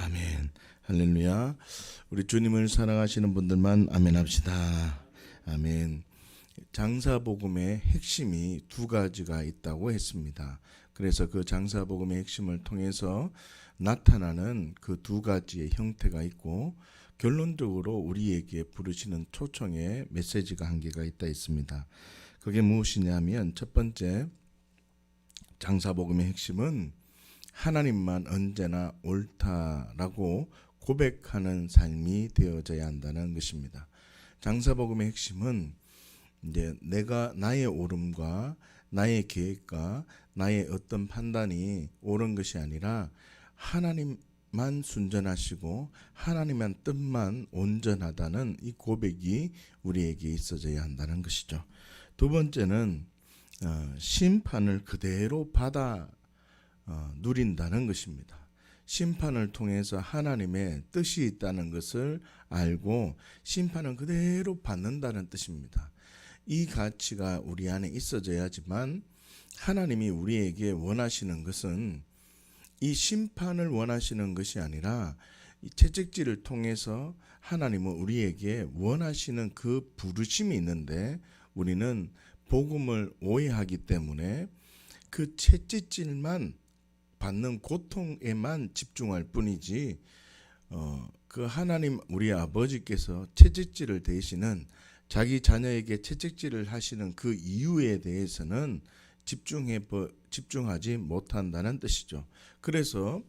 아멘. 할렐루야. 우리 주님을 사랑하시는 분들만 아멘 합시다. 아멘. 장사복음의 핵심이 두 가지가 있다고 했습니다. 그래서 그 장사복음의 핵심을 통해서 나타나는 그 두 가지의 형태가 있고, 결론적으로 우리에게 부르시는 초청의 메시지가 한 개가 있다 했습니다. 그게 무엇이냐면, 첫 번째 장사복음의 핵심은 하나님만 언제나 옳다라고 고백하는 삶이 되어져야 한다는 것입니다. 장사복음의 핵심은 이제 내가 나의 옳음과 나의 계획과 나의 어떤 판단이 옳은 것이 아니라 하나님만 순전하시고 하나님만 뜻만 온전하다는 이 고백이 우리에게 있어져야 한다는 것이죠. 두 번째는 심판을 그대로 받아 누린다는 것입니다. 심판을 통해서 하나님의 뜻이 있다는 것을 알고 심판은 그대로 받는다는 뜻입니다. 이 가치가 우리 안에 있어져야지만, 하나님이 우리에게 원하시는 것은 이 심판을 원하시는 것이 아니라 이 채찍질을 통해서 하나님은 우리에게 원하시는 그 부르심이 있는데, 우리는 복음을 오해하기 때문에 그 채찍질만 받는 고통에만 집중할 뿐이지, 그 하나님 우리 아버지께서 채찍질을 대신은 자기 자녀에게 채찍질을 하시는 그 이유에 대해서는 집중하지 못한다는 뜻이죠. 그래서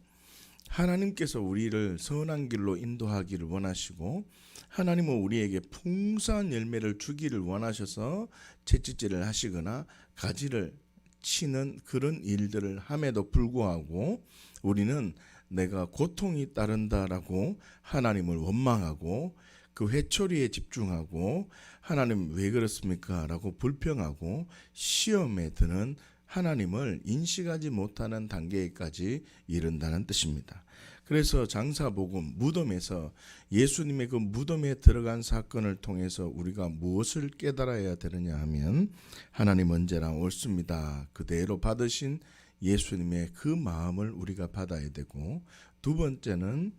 하나님께서 우리를 선한 길로 인도하기를 원하시고, 하나님은 우리에게 풍성한 열매를 주기를 원하셔서 채찍질을 하시거나 가지를 치는 그런 일들을 함에도 불구하고, 우리는 내가 고통이 따른다라고 하나님을 원망하고 그 회초리에 집중하고 하나님 왜 그렇습니까? 라고 불평하고 시험에 드는 하나님을 인식하지 못하는 단계까지 이른다는 뜻입니다. 그래서 장사복음, 무덤에서 예수님의 그 무덤에 들어간 사건을 통해서 우리가 무엇을 깨달아야 되느냐 하면, 하나님 언제나 옳습니다. 그대로 받으신 예수님의 그 마음을 우리가 받아야 되고, 두 번째는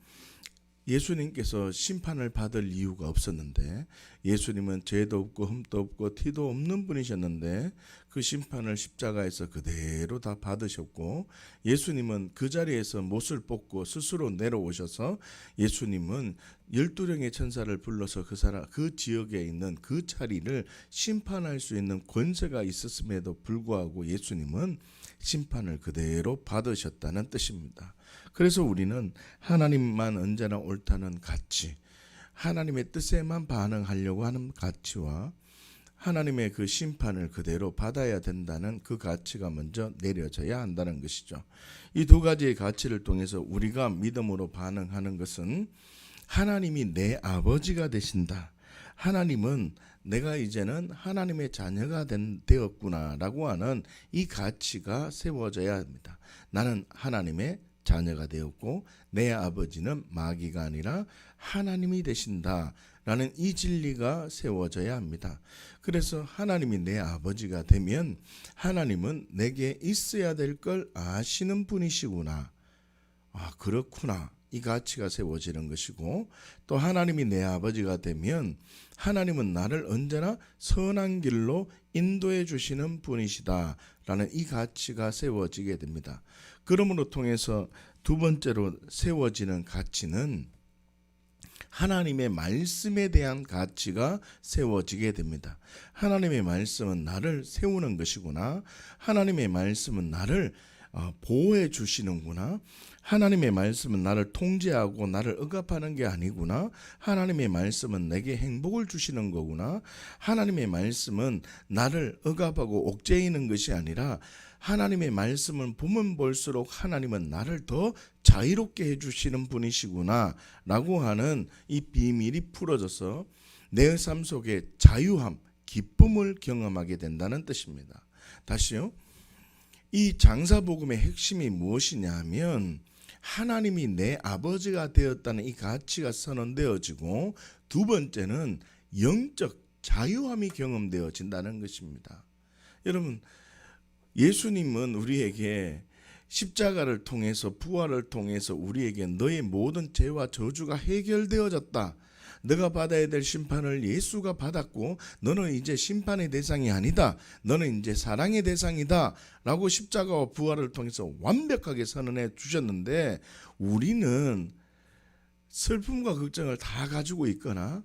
예수님께서 심판을 받을 이유가 없었는데, 예수님은 죄도 없고 흠도 없고 티도 없는 분이셨는데 그 심판을 십자가에서 그대로 다 받으셨고, 예수님은 그 자리에서 못을 뽑고 스스로 내려오셔서 예수님은 12명의 천사를 불러서 그 지역에 있는 그 자리를 심판할 수 있는 권세가 있었음에도 불구하고 예수님은 심판을 그대로 받으셨다는 뜻입니다. 그래서 우리는 하나님만 언제나 옳다는 가치, 하나님의 뜻에만 반응하려고 하는 가치와 하나님의 그 심판을 그대로 받아야 된다는 그 가치가 먼저 내려져야 한다는 것이죠. 이 두 가지의 가치를 통해서 우리가 믿음으로 반응하는 것은, 하나님이 내 아버지가 되신다, 하나님은 내가 이제는 하나님의 자녀가 되었구나라고 하는 이 가치가 세워져야 합니다. 나는 하나님의 자녀가 되었고 내 아버지는 마귀가 아니라 하나님이 되신다라는 이 진리가 세워져야 합니다. 그래서 하나님이 내 아버지가 되면 하나님은 내게 있어야 될 걸 아시는 분이시구나, 그렇구나, 이 가치가 세워지는 것이고, 또 하나님이 내 아버지가 되면 하나님은 나를 언제나 선한 길로 인도해 주시는 분이시다라는 이 가치가 세워지게 됩니다. 그러므로 통해서 두 번째로 세워지는 가치는 하나님의 말씀에 대한 가치가 세워지게 됩니다. 하나님의 말씀은 나를 세우는 것이구나, 하나님의 말씀은 나를 보호해 주시는구나, 하나님의 말씀은 나를 통제하고 나를 억압하는 게 아니구나, 하나님의 말씀은 내게 행복을 주시는 거구나, 하나님의 말씀은 나를 억압하고 옥죄이는 것이 아니라 하나님의 말씀을 보면 볼수록 하나님은 나를 더 자유롭게 해주시는 분이시구나 라고 하는 이 비밀이 풀어져서 내 삶 속에 자유함, 기쁨을 경험하게 된다는 뜻입니다. 다시요, 이 장사복음의 핵심이 무엇이냐 하면, 하나님이 내 아버지가 되었다는 이 가치가 선언되어지고, 두 번째는 영적 자유함이 경험되어진다는 것입니다. 여러분, 예수님은 우리에게 십자가를 통해서 부활을 통해서 우리에게 너의 모든 죄와 저주가 해결되어졌다. 너가 받아야 될 심판을 예수가 받았고 너는 이제 심판의 대상이 아니다. 너는 이제 사랑의 대상이다. 라고 십자가와 부활을 통해서 완벽하게 선언해 주셨는데 우리는 슬픔과 걱정을 다 가지고 있거나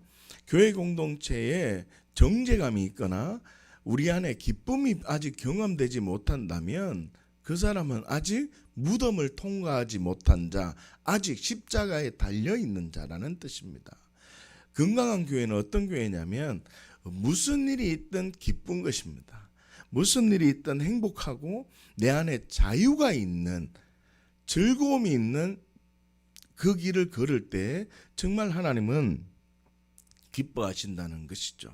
교회 공동체에 정죄감이 있거나 우리 안에 기쁨이 아직 경험되지 못한다면 그 사람은 아직 무덤을 통과하지 못한 자, 아직 십자가에 달려있는 자라는 뜻입니다. 건강한 교회는 어떤 교회냐면 무슨 일이 있든 기쁜 것입니다. 무슨 일이 있든 행복하고 내 안에 자유가 있는, 즐거움이 있는 그 길을 걸을 때 정말 하나님은 기뻐하신다는 것이죠.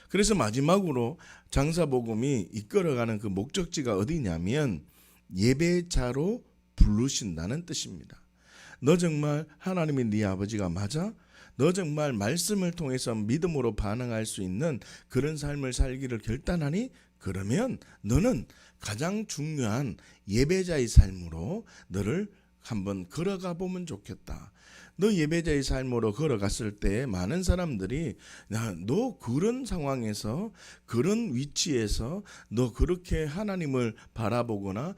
그래서 마지막으로 장사복음이 이끌어가는 그 목적지가 어디냐면 예배자로 부르신다는 뜻입니다. 너 정말 하나님이 네 아버지가 맞아? 너 정말 말씀을 통해서 믿음으로 반응할 수 있는 그런 삶을 살기를 결단하니? 그러면 너는 가장 중요한 예배자의 삶으로 너를 한번 걸어가 보면 좋겠다. 너 예배자의 삶으로 걸어갔을 때 많은 사람들이 너 그런 상황에서 그런 위치에서 너 그렇게 하나님을 바라보거나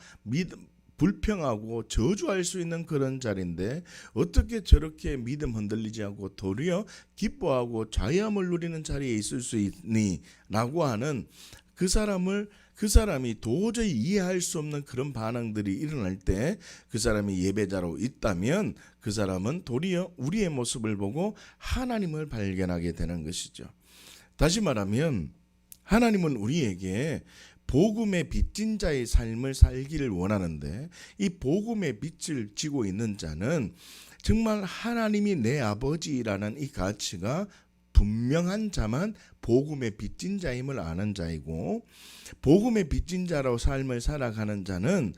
불평하고 저주할 수 있는 그런 자리인데 어떻게 저렇게 믿음 흔들리지 않고 도리어 기뻐하고 자유함을 누리는 자리에 있을 수 있니? 라고 하는 그 사람이 도저히 이해할 수 없는 그런 반응들이 일어날 때 그 사람이 예배자로 있다면 그 사람은 도리어 우리의 모습을 보고 하나님을 발견하게 되는 것이죠. 다시 말하면 하나님은 우리에게 복음의 빚진 자의 삶을 살기를 원하는데 이 복음의 빚을 지고 있는 자는 정말 하나님이 내 아버지라는 이 가치가 분명한 자만 복음의 빚진 자임을 아는 자이고 복음의 빚진 자로 삶을 살아가는 자는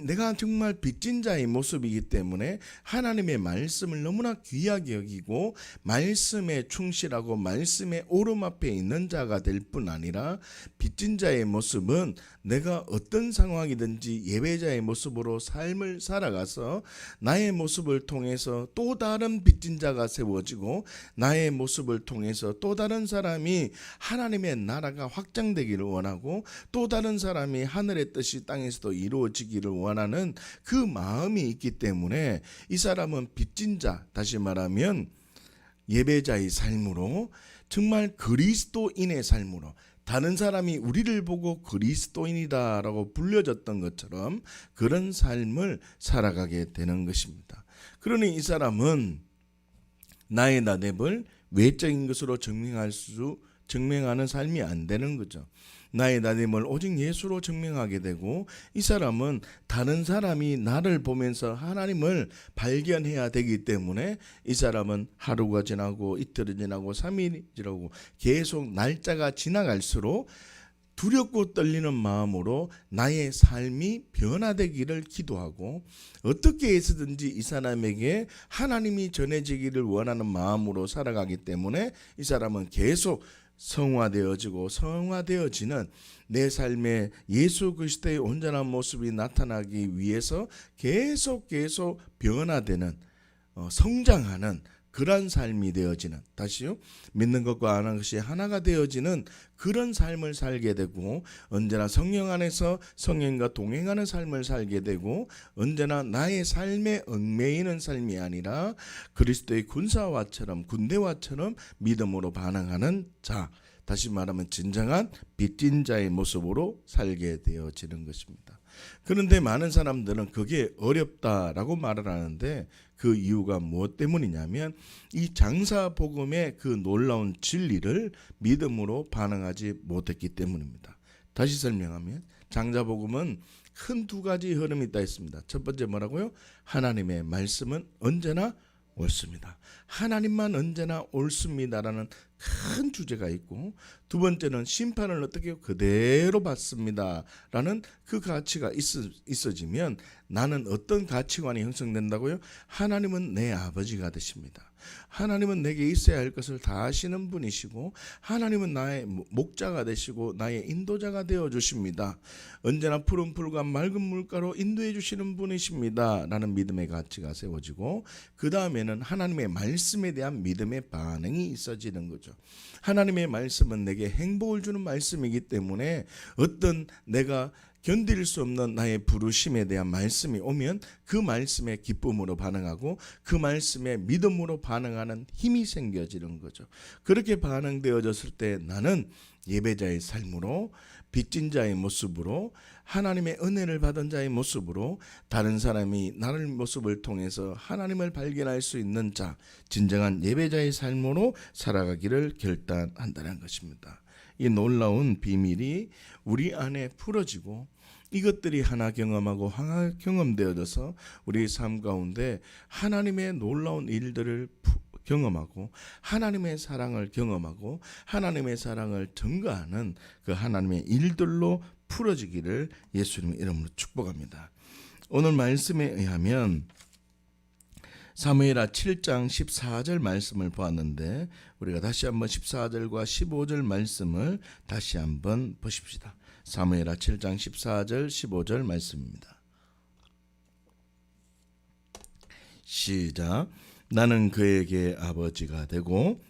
내가 정말 빚진 자의 모습이기 때문에 하나님의 말씀을 너무나 귀하게 여기고 말씀에 충실하고 말씀의 오름 앞에 있는 자가 될 뿐 아니라 빚진 자의 모습은 내가 어떤 상황이든지 예배자의 모습으로 삶을 살아가서 나의 모습을 통해서 또 다른 빚진 자가 세워지고 나의 모습을 통해서 또 다른 사람이 하나님의 나라가 확장되기를 원하고 또 다른 사람이 하늘의 뜻이 땅에서도 이루어지기를 원하는 그 마음이 있기 때문에 이 사람은 빚진 자, 다시 말하면 예배자의 삶으로 정말 그리스도인의 삶으로 다른 사람이 우리를 보고 그리스도인이다라고 불려졌던 것처럼 그런 삶을 살아가게 되는 것입니다. 그러니 이 사람은 나의 나됨을 외적인 것으로 증명하는 삶이 안 되는 거죠. 나의 나됨을 오직 예수로 증명하게 되고 이 사람은 다른 사람이 나를 보면서 하나님을 발견해야 되기 때문에 이 사람은 하루가 지나고 이틀이 지나고 3일이 지나고 계속 날짜가 지나갈수록 두렵고 떨리는 마음으로 나의 삶이 변화되기를 기도하고 어떻게 해서든지 이 사람에게 하나님이 전해지기를 원하는 마음으로 살아가기 때문에 이 사람은 계속 성화되어지는 내 삶에 예수 그리스도의 온전한 모습이 나타나기 위해서 계속 변화되는 성장하는 그런 삶이 되어지는, 다시요, 믿는 것과 안 하는 것이 하나가 되어지는 그런 삶을 살게 되고 언제나 성령 안에서 성령과 동행하는 삶을 살게 되고 언제나 나의 삶에 얽매이는 삶이 아니라 그리스도의 군대와처럼 믿음으로 반응하는 자, 다시 말하면 진정한 빚진 자의 모습으로 살게 되어지는 것입니다. 그런데 많은 사람들은 그게 어렵다라고 말을 하는데 그 이유가 무엇 때문이냐면 이 장사복음의 그 놀라운 진리를 믿음으로 반응하지 못했기 때문입니다. 다시 설명하면 장사복음은 큰 두 가지 흐름이 있다 했습니다. 첫 번째 뭐라고요? 하나님의 말씀은 언제나 옳습니다. 하나님만 언제나 옳습니다라는 큰 주제가 있고, 두 번째는 심판을 어떻게 그대로 받습니다 라는 그 가치가 있어지면 나는 어떤 가치관이 형성된다고요? 하나님은 내 아버지가 되십니다. 하나님은 내게 있어야 할 것을 다 아시는 분이시고, 하나님은 나의 목자가 되시고 나의 인도자가 되어 주십니다. 언제나 푸른 풀과 맑은 물가로 인도해 주시는 분이십니다 라는 믿음의 가치가 세워지고, 그 다음에는 하나님의 말씀에 대한 믿음의 반응이 있어지는 거죠. 하나님의 말씀은 내게 행복을 주는 말씀이기 때문에 어떤 내가 견딜 수 없는 나의 부르심에 대한 말씀이 오면 그 말씀에 기쁨으로 반응하고 그 말씀에 믿음으로 반응하는 힘이 생겨지는 거죠. 그렇게 반응되어졌을 때 나는 예배자의 삶으로, 빚진 자의 모습으로, 하나님의 은혜를 받은 자의 모습으로, 다른 사람이 나를 모습을 통해서 하나님을 발견할 수 있는 자, 진정한 예배자의 삶으로 살아가기를 결단한다는 것입니다. 이 놀라운 비밀이 우리 안에 풀어지고, 이것들이 하나 경험하고 하나 경험되어져서 우리 삶 가운데 하나님의 놀라운 일들을 경험하고 하나님의 사랑을 경험하고 하나님의 사랑을 증거하는 그 하나님의 일들로 풀어지기를 예수님의 이름으로 축복합니다. 오늘 말씀에 의하면 사무엘하 7장 14절 말씀을 보았는데, 우리가 다시 한번 14절과 15절 말씀을 다시 한번 보십시다. 사무엘하 7장 14절 15절 말씀입니다. 시작. 나는 그에게 아버지가 되고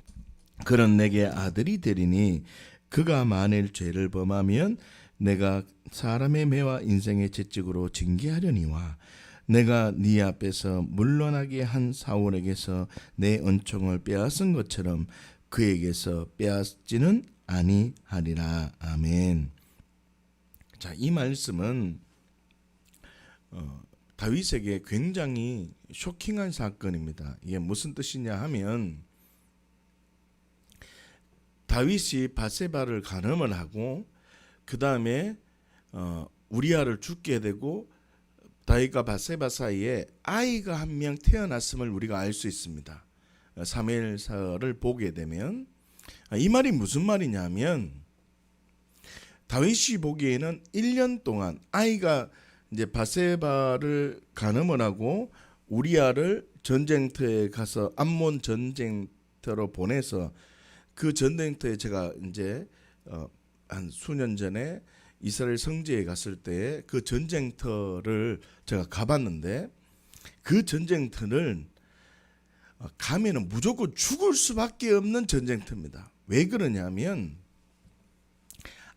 그는 내게 아들이 되리니, 그가 만일 죄를 범하면 내가 사람의 매와 인생의 채찍으로 징계하려니와, 내가 네 앞에서 물러나게 한 사울에게서 내 은총을 빼앗은 것처럼 그에게서 빼앗지는 아니하리라. 아멘. 자, 이 말씀은 다윗에게 굉장히 쇼킹한 사건입니다. 이게 무슨 뜻이냐 하면, 다윗이 바세바를 간음을 하고 그 다음에 우리아를 죽게 되고 다윗과 바세바 사이에 아이가 한 명 태어났음을 우리가 알 수 있습니다. 사무엘서를 보게 되면 이 말이 무슨 말이냐면, 다윗이 보기에는 1년 동안 아이가 이제 바세바를 간음을 하고 우리아를 전쟁터에 가서 암몬 전쟁터로 보내서, 그 전쟁터에 제가 이제 한 수년 전에 이스라엘 성지에 갔을 때 그 전쟁터를 제가 가봤는데, 그 전쟁터는 가면은 무조건 죽을 수밖에 없는 전쟁터입니다. 왜 그러냐면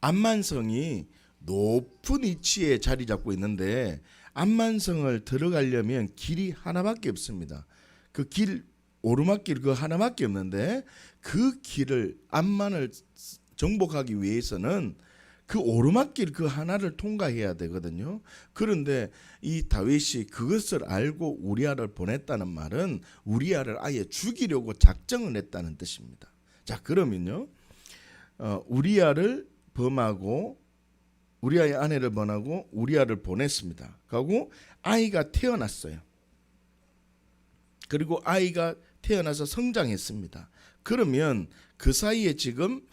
암만성이 높은 위치에 자리 잡고 있는데, 암만성을 들어가려면 길이 하나밖에 없습니다. 그 길, 오르막길 그 하나밖에 없는데, 그 길을, 암만을 정복하기 위해서는 그 오르막길 그 하나를 통과해야 되거든요. 그런데 이 다윗이 그것을 알고 우리아를 보냈다는 말은 우리아를 아예 죽이려고 작정을 했다는 뜻입니다. 자, 그러면요, 우리아를 범하고 우리아의 아내를 범하고 우리아를 보냈습니다. 그리고 아이가 태어났어요. 그리고 아이가 태어나서 성장했습니다. 그러면 그 사이에 지금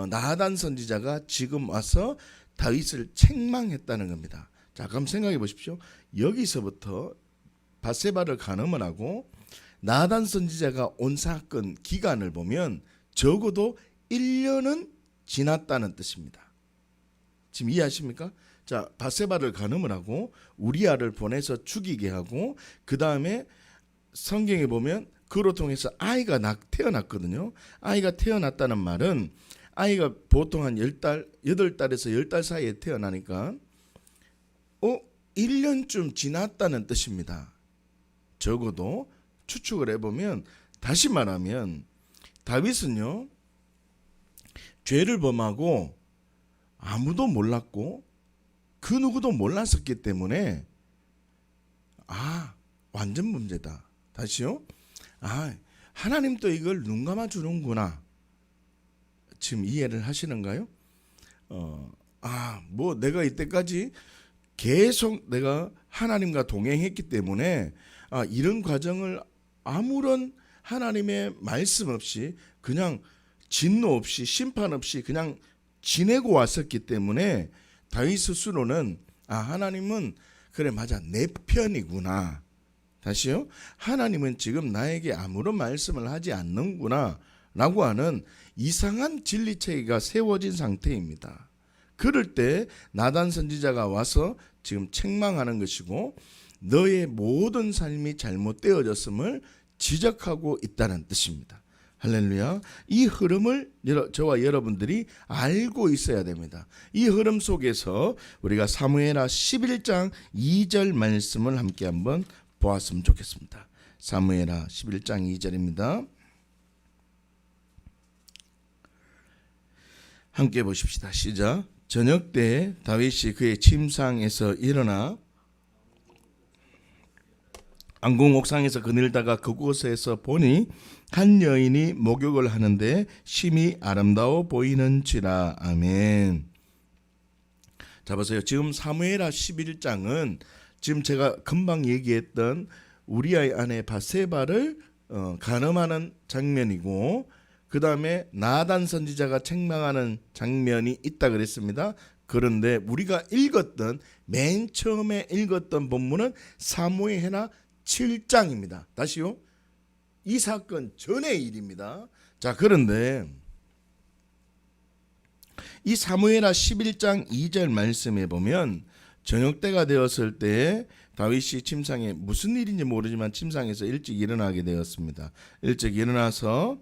나단 선지자가 지금 와서 다윗을 책망했다는 겁니다. 자, 그럼 생각해 보십시오. 여기서부터 바세바를 간음을 하고 나단 선지자가 온 사건 기간을 보면 적어도 1년은 지났다는 뜻입니다. 지금 이해하십니까? 자, 바세바를 간음을 하고 우리아를 보내서 죽이게 하고, 그 다음에 성경에 보면 그로 통해서 아이가 태어났거든요. 아이가 태어났다는 말은 아이가 보통 한 10달, 8달에서 10달 사이에 태어나니까 1년쯤 지났다는 뜻입니다. 적어도 추측을 해보면, 다시 말하면 다윗은요, 죄를 범하고 아무도 몰랐고 그 누구도 몰랐었기 때문에 완전 문제다. 다시요. 하나님도 이걸 눈 감아 주는구나. 지금 이해를 하시는가요? 뭐 내가 이때까지 계속 내가 하나님과 동행했기 때문에 이런 과정을 아무런 하나님의 말씀 없이 그냥 진노 없이 심판 없이 그냥 지내고 왔었기 때문에 다윗 스스로는 하나님은 그래 맞아 내 편이구나. 다시요. 하나님은 지금 나에게 아무런 말씀을 하지 않는구나 라고 하는 이상한 진리체계가 세워진 상태입니다. 그럴 때 나단 선지자가 와서 지금 책망하는 것이고 너의 모든 삶이 잘못되어졌음을 지적하고 있다는 뜻입니다. 할렐루야. 이 흐름을 저와 여러분들이 알고 있어야 됩니다. 이 흐름 속에서 우리가 사무엘하 11장 2절 말씀을 함께 한번 보았으면 좋겠습니다. 사무엘하 11장 2절입니다. 함께 보십시다. 시작. 저녁 때 다윗이 그의 침상에서 일어나 왕궁 옥상에서 거닐다가 그곳에서 보니 한 여인이 목욕을 하는데 심히 아름다워 보이는지라. 아멘. 자 보세요. 지금 사무엘하 11장은 지금 제가 금방 얘기했던 우리아의 아내 바세바를 간음하는 장면이고 그 다음에 나단 선지자가 책망하는 장면이 있다 그랬습니다. 그런데 우리가 읽었던 맨 처음에 읽었던 본문은 사무엘하 7장입니다. 다시요. 이 사건 전의 일입니다. 자 그런데 이 사무엘하 11장 2절 말씀에 보면 저녁 때가 되었을 때 다윗이 침상에 무슨 일인지 모르지만 침상에서 일찍 일어나게 되었습니다. 일찍 일어나서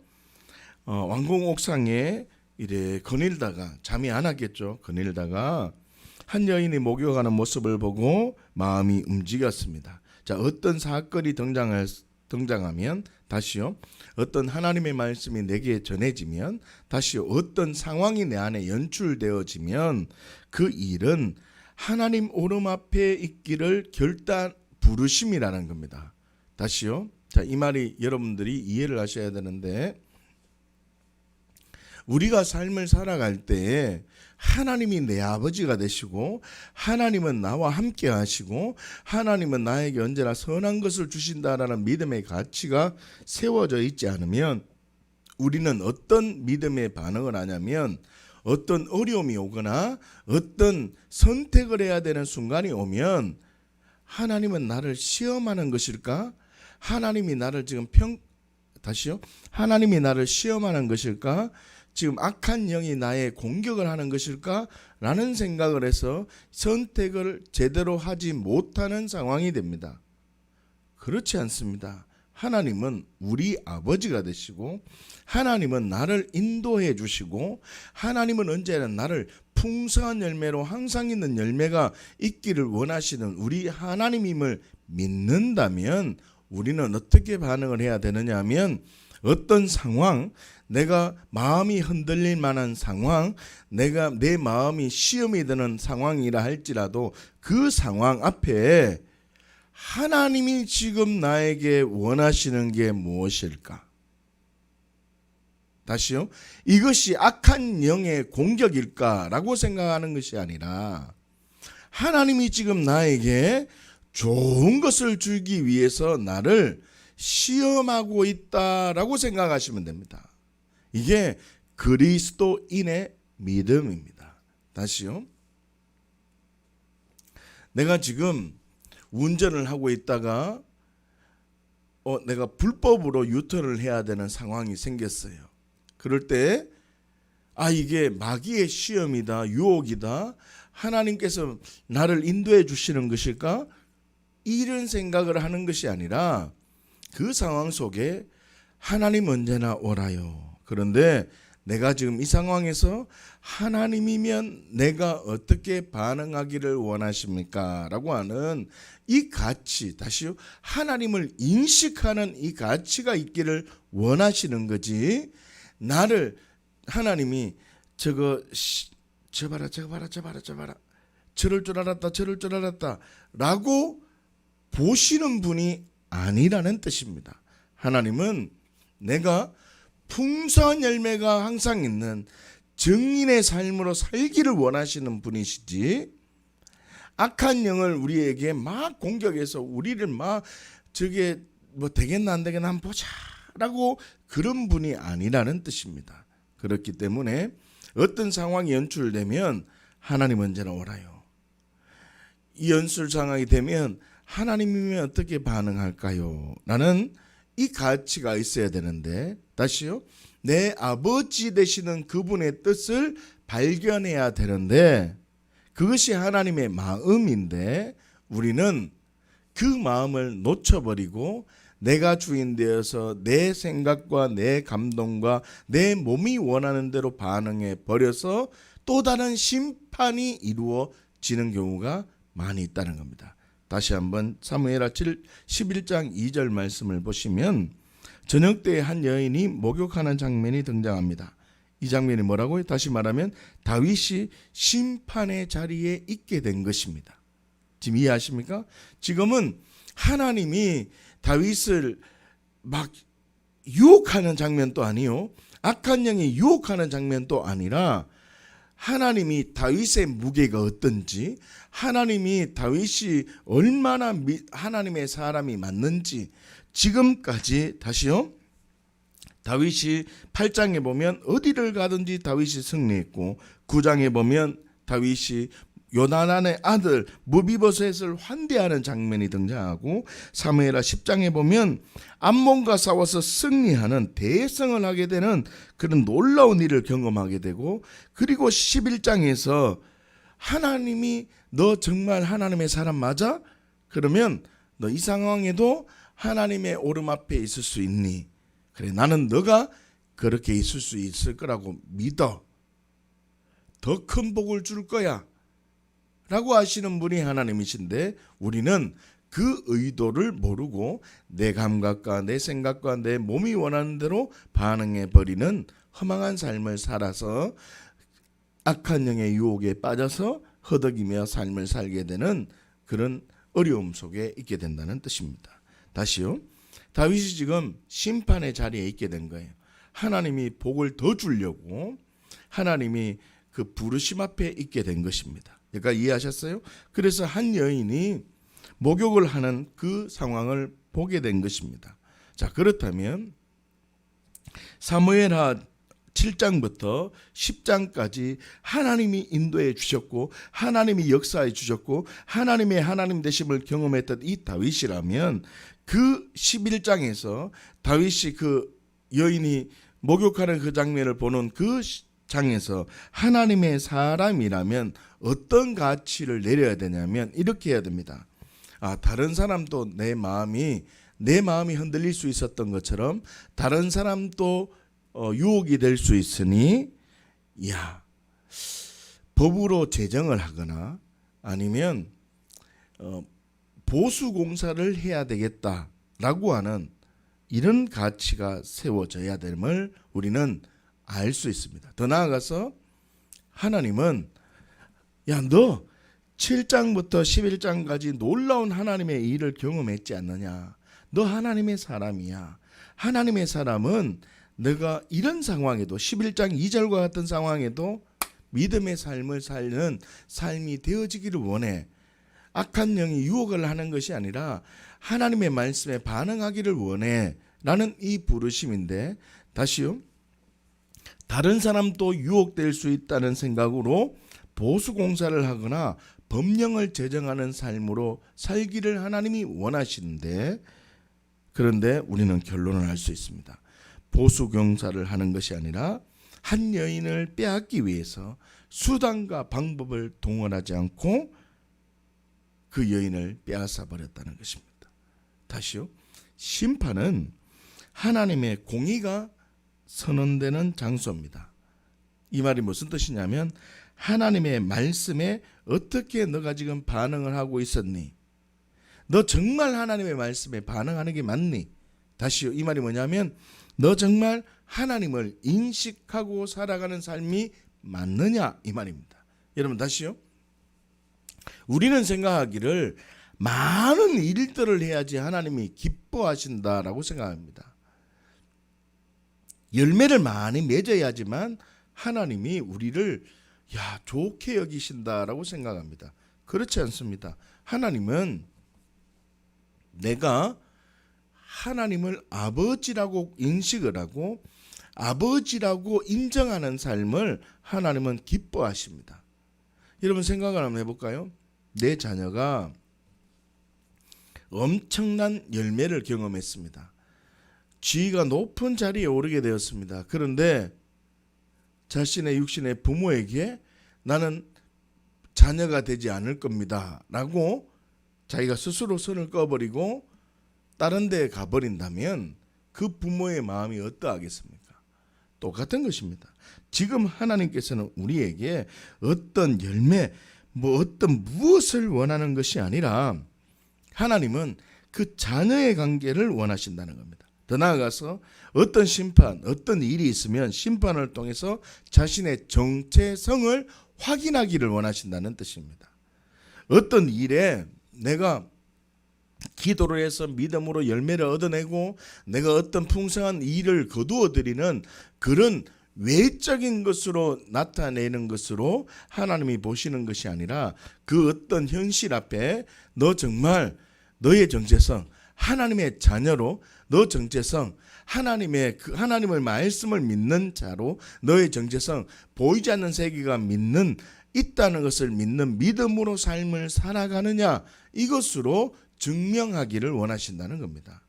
왕궁 옥상에 이래 거닐다가 잠이 안 왔겠죠. 거닐다가 한 여인이 목욕하는 모습을 보고 마음이 움직였습니다. 자 어떤 사건이 등장하면 다시요. 어떤 하나님의 말씀이 내게 전해지면 다시요. 어떤 상황이 내 안에 연출되어지면 그 일은 하나님 오름 앞에 있기를 결단 부르심이라는 겁니다. 다시요. 자, 이 말이 여러분들이 이해를 하셔야 되는데 우리가 삶을 살아갈 때에 하나님이 내 아버지가 되시고 하나님은 나와 함께 하시고 하나님은 나에게 언제나 선한 것을 주신다라는 믿음의 가치가 세워져 있지 않으면 우리는 어떤 믿음의 반응을 하냐면 어떤 어려움이 오거나 어떤 선택을 해야 되는 순간이 오면 하나님은 나를 시험하는 것일까? 하나님이 나를 지금 다시요? 하나님이 나를 시험하는 것일까? 지금 악한 영이 나의 공격을 하는 것일까? 라는 생각을 해서 선택을 제대로 하지 못하는 상황이 됩니다. 그렇지 않습니다. 하나님은 우리 아버지가 되시고 하나님은 나를 인도해 주시고 하나님은 언제나 나를 풍성한 열매로 항상 있는 열매가 있기를 원하시는 우리 하나님임을 믿는다면 우리는 어떻게 반응을 해야 되느냐 하면 어떤 상황, 내가 마음이 흔들릴 만한 상황, 내 마음이 시험이 되는 상황이라 할지라도 그 상황 앞에 하나님이 지금 나에게 원하시는 게 무엇일까? 다시요. 이것이 악한 영의 공격일까라고 생각하는 것이 아니라 하나님이 지금 나에게 좋은 것을 주기 위해서 나를 시험하고 있다라고 생각하시면 됩니다. 이게 그리스도인의 믿음입니다. 다시요. 내가 지금 운전을 하고 있다가 내가 불법으로 유턴을 해야 되는 상황이 생겼어요. 그럴 때 이게 마귀의 시험이다, 유혹이다, 하나님께서 나를 인도해 주시는 것일까? 이런 생각을 하는 것이 아니라 그 상황 속에 하나님 언제나 오라요. 그런데 내가 지금 이 상황에서 하나님이면 내가 어떻게 반응하기를 원하십니까? 라고 하는 이 가치, 다시요. 하나님을 인식하는 이 가치가 있기를 원하시는 거지. 나를 하나님이 저 봐라 저럴 줄 알았다 라고 보시는 분이 아니라는 뜻입니다. 하나님은 내가 풍성한 열매가 항상 있는 증인의 삶으로 살기를 원하시는 분이시지 악한 영을 우리에게 막 공격해서 우리를 막 저게 뭐 되겠나 안 되겠나 한번 보자 라고 그런 분이 아니라는 뜻입니다. 그렇기 때문에 어떤 상황이 연출되면 하나님 언제나 오라요. 이 연출 상황이 되면 하나님이면 어떻게 반응할까요? 라는 이 가치가 있어야 되는데, 다시요, 내 아버지 되시는 그분의 뜻을 발견해야 되는데, 그것이 하나님의 마음인데 우리는 그 마음을 놓쳐버리고 내가 주인 되어서 내 생각과 내 감동과 내 몸이 원하는 대로 반응해 버려서 또 다른 심판이 이루어지는 경우가 많이 있다는 겁니다. 다시 한번 사무엘하 11장 2절 말씀을 보시면 저녁 때 한 여인이 목욕하는 장면이 등장합니다. 이 장면이 뭐라고요? 다시 말하면 다윗이 심판의 자리에 있게 된 것입니다. 지금 이해하십니까? 지금은 하나님이 다윗을 막 유혹하는 장면도 아니요, 악한 영이 유혹하는 장면도 아니라 하나님이 다윗의 무게가 어떤지, 하나님이 다윗이 얼마나 하나님의 사람이 맞는지 지금까지, 다시요, 다윗이 8장에 보면 어디를 가든지 다윗이 승리했고 9장에 보면 다윗이 요나단의 아들 무비보셋을 환대하는 장면이 등장하고 사무엘하 10장에 보면 암몬과 싸워서 승리하는 대성을 하게 되는 그런 놀라운 일을 경험하게 되고, 그리고 11장에서 하나님이 너 정말 하나님의 사람 맞아? 그러면 너 이 상황에도 하나님의 오름 앞에 있을 수 있니? 그래, 나는 너가 그렇게 있을 수 있을 거라고 믿어. 더 큰 복을 줄 거야 라고 하시는 분이 하나님이신데, 우리는 그 의도를 모르고 내 감각과 내 생각과 내 몸이 원하는 대로 반응해 버리는 허망한 삶을 살아서 악한 영의 유혹에 빠져서 허덕이며 삶을 살게 되는 그런 어려움 속에 있게 된다는 뜻입니다. 다시요, 다윗이 지금 심판의 자리에 있게 된 거예요. 하나님이 복을 더 주려고 하나님이 그 부르심 앞에 있게 된 것입니다. 그러니까 이해하셨어요? 그래서 한 여인이 목욕을 하는 그 상황을 보게 된 것입니다. 자, 그렇다면 사무엘하 7장부터 10장까지 하나님이 인도해 주셨고 하나님이 역사해 주셨고 하나님의 하나님 되심을 경험했던 이 다윗이라면 그 11장에서 다윗이 그 여인이 목욕하는 그 장면을 보는 그 장에서 하나님의 사람이라면 어떤 가치를 내려야 되냐면 이렇게 해야 됩니다. 다른 사람도 내 마음이 흔들릴 수 있었던 것처럼 다른 사람도 유혹이 될 수 있으니, 법으로 제정을 하거나 아니면 보수공사를 해야 되겠다라고 하는 이런 가치가 세워져야 됨을 우리는 알 수 있습니다. 더 나아가서 하나님은 너 7장부터 11장까지 놀라운 하나님의 일을 경험했지 않느냐? 너 하나님의 사람이야. 하나님의 사람은 너가 이런 상황에도 11장 2절과 같은 상황에도 믿음의 삶을 살는 삶이 되어지기를 원해. 악한 영이 유혹을 하는 것이 아니라 하나님의 말씀에 반응하기를 원해 라는 이 부르심인데, 다시요, 다른 사람도 유혹될 수 있다는 생각으로 보수공사를 하거나 법령을 제정하는 삶으로 살기를 하나님이 원하시는데, 그런데 우리는 결론을 알 수 있습니다. 보수공사를 하는 것이 아니라 한 여인을 빼앗기 위해서 수단과 방법을 동원하지 않고 그 여인을 빼앗아 버렸다는 것입니다. 다시요, 심판은 하나님의 공의가 선언되는 장소입니다. 이 말이 무슨 뜻이냐면 하나님의 말씀에 어떻게 너가 지금 반응을 하고 있었니? 너 정말 하나님의 말씀에 반응하는 게 맞니? 다시요, 이 말이 뭐냐면 너 정말 하나님을 인식하고 살아가는 삶이 맞느냐 이 말입니다. 여러분, 다시요, 우리는 생각하기를 많은 일들을 해야지 하나님이 기뻐하신다라고 생각합니다. 열매를 많이 맺어야지만 하나님이 우리를 좋게 여기신다라고 생각합니다. 그렇지 않습니다. 하나님은 내가 하나님을 아버지라고 인식을 하고 아버지라고 인정하는 삶을 하나님은 기뻐하십니다. 여러분 생각을 한번 해볼까요? 내 자녀가 엄청난 열매를 경험했습니다. 지위가 높은 자리에 오르게 되었습니다. 그런데 자신의 육신의 부모에게 나는 자녀가 되지 않을 겁니다 라고 자기가 스스로 선을 꺼버리고 다른 데에 가버린다면 그 부모의 마음이 어떠하겠습니까? 똑같은 것입니다. 지금 하나님께서는 우리에게 어떤 열매, 어떤 무엇을 원하는 것이 아니라 하나님은 그 자녀의 관계를 원하신다는 겁니다. 더 나아가서 어떤 심판, 어떤 일이 있으면 심판을 통해서 자신의 정체성을 확인하기를 원하신다는 뜻입니다. 어떤 일에 내가 기도를 해서 믿음으로 열매를 얻어내고 내가 어떤 풍성한 일을 거두어들이는 그런 외적인 것으로 나타내는 것으로 하나님이 보시는 것이 아니라 그 어떤 현실 앞에 너 정말 너의 정체성, 하나님의 자녀로 너 정체성, 하나님의 말씀을 믿는 자로 너의 정체성, 보이지 않는 세계가 있다는 것을 믿는 믿음으로 삶을 살아가느냐, 이것으로 증명하기를 원하신다는 겁니다.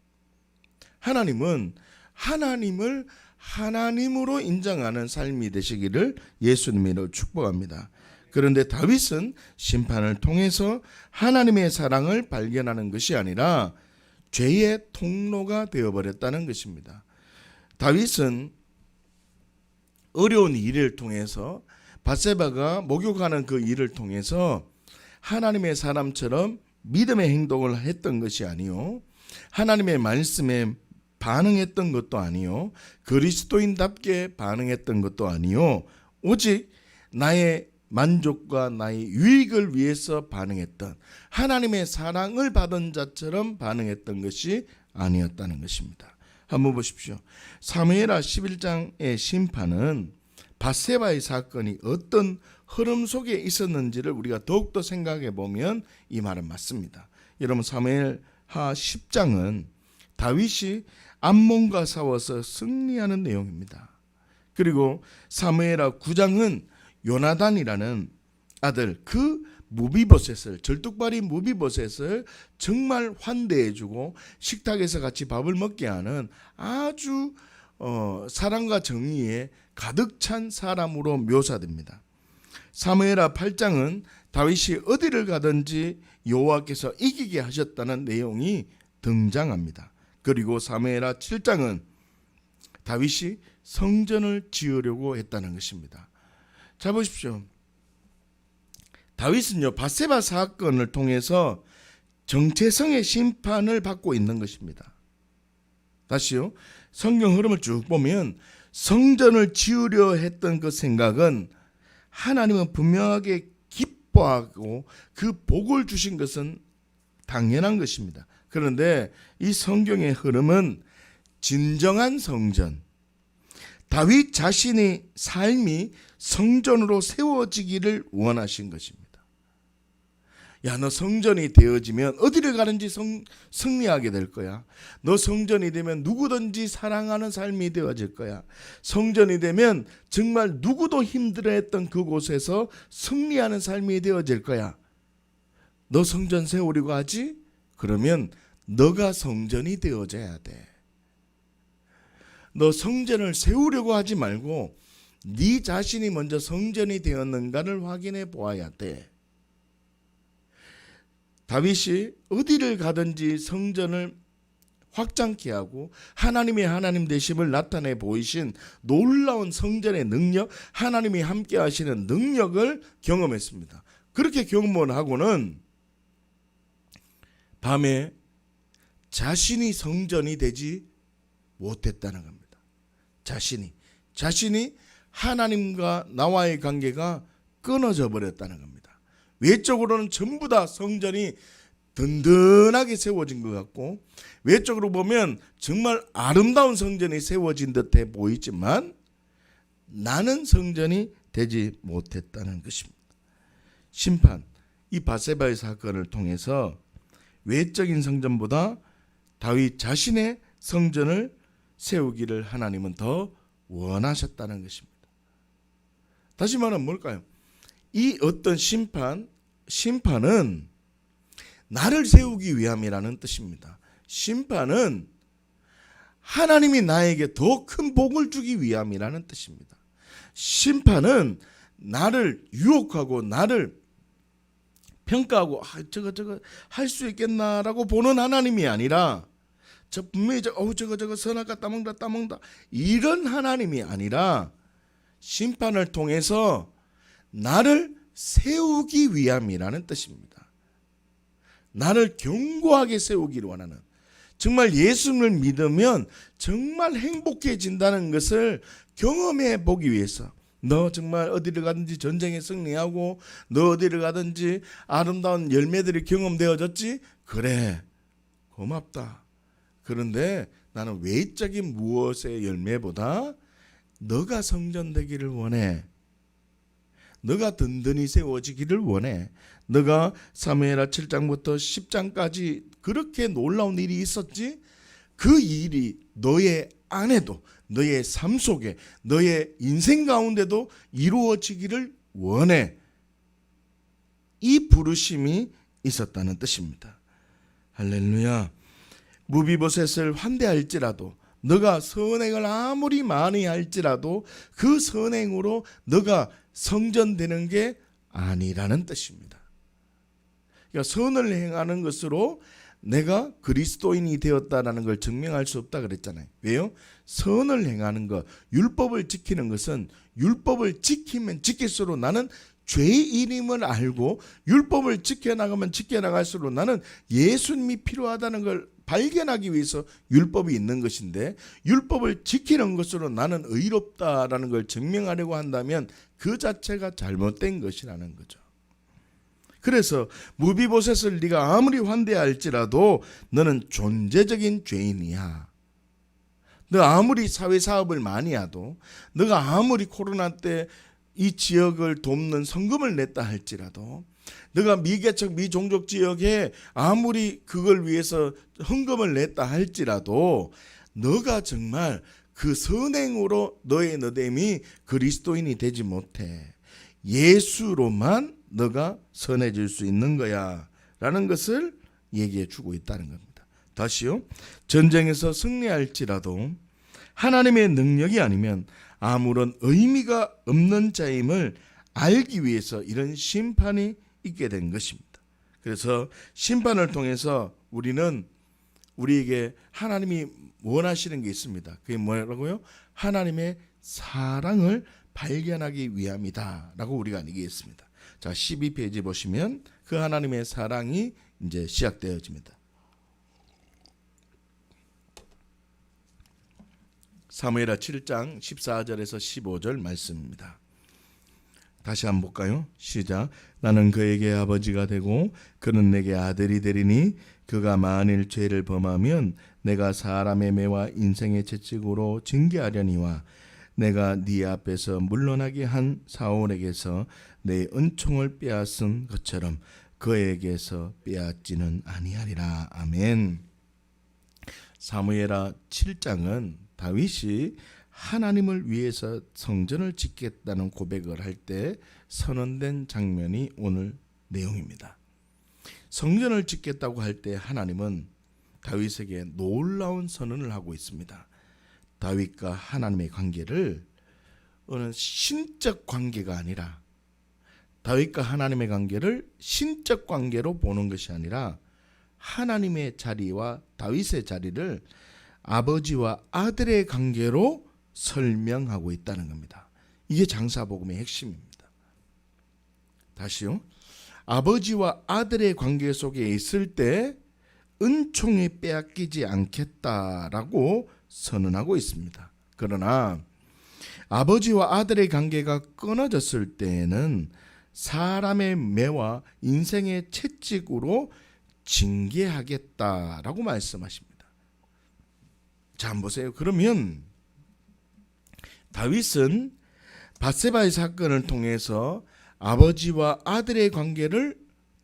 하나님은 하나님을 하나님으로 인정하는 삶이 되시기를 예수님으로 축복합니다. 그런데 다윗은 심판을 통해서 하나님의 사랑을 발견하는 것이 아니라 죄의 통로가 되어버렸다는 것입니다. 다윗은 어려운 일을 통해서 밧세바가 목욕하는 그 일을 통해서 하나님의 사람처럼 믿음의 행동을 했던 것이 아니요, 하나님의 말씀에 반응했던 것도 아니요, 그리스도인답게 반응했던 것도 아니요, 오직 나의 만족과 나의 유익을 위해서 반응했던, 하나님의 사랑을 받은 자처럼 반응했던 것이 아니었다는 것입니다. 한번 보십시오. 사무엘하 11장의 심판은 밧세바의 사건이 어떤 흐름 속에 있었는지를 우리가 더욱더 생각해 보면 이 말은 맞습니다. 여러분, 사무엘하 10장은 다윗이 암몬과 싸워서 승리하는 내용입니다. 그리고 사무엘하 9장은 요나단이라는 아들, 그 무비보셋을, 절뚝발이 무비보셋을 정말 환대해주고 식탁에서 같이 밥을 먹게 하는 아주 사랑과 정의에 가득 찬 사람으로 묘사됩니다. 사무엘하 8장은 다윗이 어디를 가든지 여호와께서 이기게 하셨다는 내용이 등장합니다. 그리고 사무엘하 7장은 다윗이 성전을 지으려고 했다는 것입니다. 자, 보십시오. 다윗은요, 밧세바 사건을 통해서 정체성의 심판을 받고 있는 것입니다. 다시요, 성경 흐름을 쭉 보면 성전을 지으려 했던 그 생각은 하나님은 분명하게 기뻐하고 그 복을 주신 것은 당연한 것입니다. 그런데 이 성경의 흐름은 진정한 성전, 다윗 자신의 삶이 성전으로 세워지기를 원하신 것입니다. 야, 너 성전이 되어지면 어디를 가든지 승리하게 될 거야. 너 성전이 되면 누구든지 사랑하는 삶이 되어질 거야. 성전이 되면 정말 누구도 힘들어했던 그곳에서 승리하는 삶이 되어질 거야. 너 성전 세우려고 하지? 그러면 너가 성전이 되어져야 돼. 너 성전을 세우려고 하지 말고 네 자신이 먼저 성전이 되었는가를 확인해 보아야 돼. 다윗이 어디를 가든지 성전을 확장케 하고 하나님의 하나님 되심을 나타내 보이신 놀라운 성전의 능력, 하나님이 함께 하시는 능력을 경험했습니다. 그렇게 경험을 하고는 밤에 자신이 성전이 되지 못했다는 겁니다. 자신이 하나님과 나와의 관계가 끊어져 버렸다는 겁니다. 외적으로는 전부 다 성전이 든든하게 세워진 것 같고 외적으로 보면 정말 아름다운 성전이 세워진 듯해 보이지만 나는 성전이 되지 못했다는 것입니다. 심판, 이 밧세바의 사건을 통해서 외적인 성전보다 다윗 자신의 성전을 세우기를 하나님은 더 원하셨다는 것입니다. 다시 말하면 뭘까요? 이 어떤 심판은 나를 세우기 위함이라는 뜻입니다. 심판은 하나님이 나에게 더 큰 복을 주기 위함이라는 뜻입니다. 심판은 나를 유혹하고 나를 평가하고 저거 할 수 있겠나라고 보는 하나님이 아니라 저 분명히 저거 선악과 따먹다 이런 하나님이 아니라 심판을 통해서 나를 세우기 위함이라는 뜻입니다. 나를 견고하게 세우기를 원하는, 정말 예수님을 믿으면 정말 행복해진다는 것을 경험해 보기 위해서, 너 정말 어디를 가든지 전쟁에 승리하고 너 어디를 가든지 아름다운 열매들이 경험되어졌지? 그래, 고맙다. 그런데 나는 외적인 무엇의 열매보다 너가 성전되기를 원해. 너가 든든히 세워지기를 원해. 너가 사무엘하 7장부터 10장까지 그렇게 놀라운 일이 있었지? 그 일이 너의 안에도, 너의 삶 속에, 너의 인생 가운데도 이루어지기를 원해. 이 부르심이 있었다는 뜻입니다. 할렐루야. 무비보셋을 환대할지라도, 너가 선행을 아무리 많이 할지라도 그 선행으로 너가 성전되는 게 아니라는 뜻입니다. 그러니까 선을 행하는 것으로 내가 그리스도인이 되었다라는 걸 증명할 수 없다 그랬잖아요. 왜요? 선을 행하는 것, 율법을 지키는 것은 율법을 지키면 지킬수록 나는 죄인임을 알고, 율법을 지켜나가면 지켜나갈수록 나는 예수님이 필요하다는 걸 발견하기 위해서 율법이 있는 것인데, 율법을 지키는 것으로 나는 의롭다라는 걸 증명하려고 한다면 그 자체가 잘못된 것이라는 거죠. 그래서 무비보셋을 네가 아무리 환대할지라도 너는 존재적인 죄인이야. 너 아무리 사회사업을 많이 해도, 너가 아무리 코로나 때 이 지역을 돕는 성금을 냈다 할지라도, 너가 미개척 미종족 지역에 아무리 그걸 위해서 헌금을 냈다 할지라도, 너가 정말 그 선행으로 너의 너됨이 그리스도인이 되지 못해. 예수로만 너가 선해질 수 있는 거야 라는 것을 얘기해 주고 있다는 겁니다. 다시요, 전쟁에서 승리할지라도 하나님의 능력이 아니면 아무런 의미가 없는 자임을 알기 위해서 이런 심판이 있게 된 것입니다. 그래서 심판을 통해서 우리에게 하나님이 원하시는 게 있습니다. 그게 뭐라고요? 하나님의 사랑을 발견하기 위함이다 라고 우리가 얘기했습니다. 자, 12페이지 보시면 그 하나님의 사랑이 이제 시작되어집니다. 사무엘하 7장 14절에서 15절 말씀입니다. 다시 한번 볼까요? 시작. 나는 그에게 아버지가 되고 그는 내게 아들이 되리니 그가 만일 죄를 범하면 내가 사람의 매와 인생의 채찍으로 징계하려니와 내가 네 앞에서 물러나게 한 사울에게서 내 은총을 빼앗은 것처럼 그에게서 빼앗지는 아니하리라. 아멘. 사무엘하 7장은 다윗이 하나님을 위해서 성전을 짓겠다는 고백을 할 때 선언된 장면이 오늘 내용입니다. 성전을 짓겠다고 할 때 하나님은 다윗에게 놀라운 선언을 하고 있습니다. 다윗과 하나님의 관계를 어느 신적 관계가 아니라, 다윗과 하나님의 관계를 신적 관계로 보는 것이 아니라 하나님의 자리와 다윗의 자리를 아버지와 아들의 관계로 설명하고 있다는 겁니다. 이게 장사복음의 핵심입니다. 다시요. 아버지와 아들의 관계 속에 있을 때 은총이 빼앗기지 않겠다라고 선언하고 있습니다. 그러나 아버지와 아들의 관계가 끊어졌을 때에는 사람의 매와 인생의 채찍으로 징계하겠다라고 말씀하십니다. 자, 한번 보세요. 그러면 다윗은 밧세바의 사건을 통해서 아버지와 아들의 관계를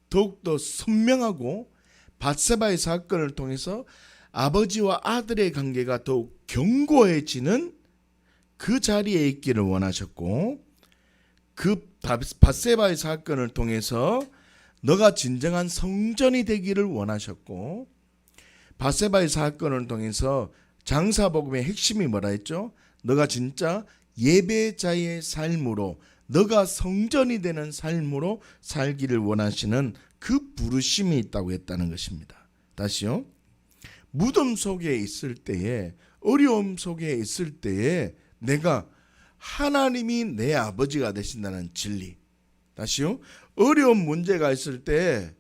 더욱더 선명하고, 밧세바의 사건을 통해서 아버지와 아들의 관계가 더욱 견고해지는 그 자리에 있기를 원하셨고, 그 밧세바의 사건을 통해서 너가 진정한 성전이 되기를 원하셨고, 밧세바의 사건을 통해서 장사복음의 핵심이 뭐라 했죠? 너가 진짜 예배자의 삶으로, 너가 성전이 되는 삶으로 살기를 원하시는 그 부르심이 있다고 했다는 것입니다. 다시요. 무덤 속에 있을 때에, 어려움 속에 있을 때에 내가 하나님이 내 아버지가 되신다는 진리. 다시요. 어려운 문제가 있을 때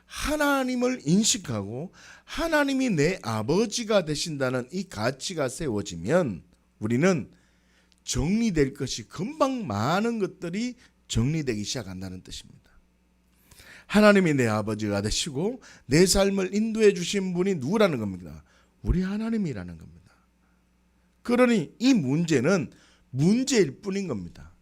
하나님을 인식하고 하나님이 내 아버지가 되신다는 이 가치가 세워지면 우리는 정리될 것이, 금방 많은 것들이 정리되기 시작한다는 뜻입니다. 하나님이 내 아버지가 되시고 내 삶을 인도해 주신 분이 누구라는 겁니다? 우리 하나님이라는 겁니다. 그러니 이 문제는 문제일 뿐인 겁니다.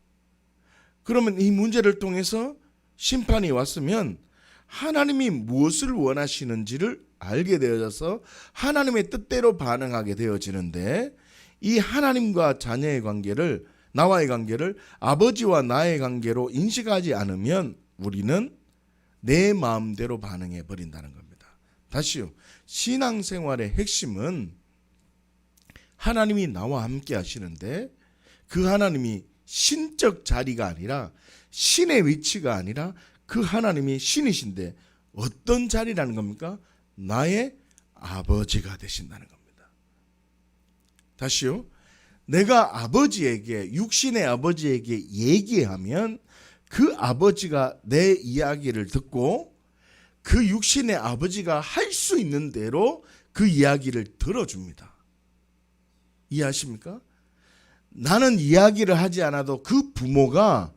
그러면 이 문제를 통해서 심판이 왔으면 하나님이 무엇을 원하시는지를 알게 되어져서 하나님의 뜻대로 반응하게 되어지는데, 이 하나님과 자녀의 관계를, 나와의 관계를 아버지와 나의 관계로 인식하지 않으면 우리는 내 마음대로 반응해 버린다는 겁니다. 다시요. 신앙생활의 핵심은 하나님이 나와 함께 하시는데, 그 하나님이 신적 자리가 아니라, 신의 위치가 아니라 그 하나님이 신이신데 어떤 자리라는 겁니까? 나의 아버지가 되신다는 겁니다. 다시요. 내가 아버지에게, 육신의 아버지에게 얘기하면 그 아버지가 내 이야기를 듣고 그 육신의 아버지가 할 수 있는 대로 그 이야기를 들어줍니다. 이해하십니까? 나는 이야기를 하지 않아도 그 부모가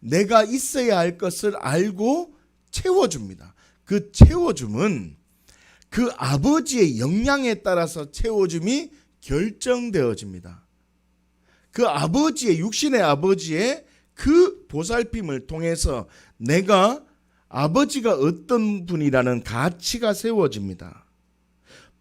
내가 있어야 할 것을 알고 채워줍니다. 그 채워줌은 그 아버지의 역량에 따라서 채워줌이 결정되어집니다. 그 아버지의, 육신의 아버지의 그 보살핌을 통해서 내가 아버지가 어떤 분이라는 가치가 세워집니다.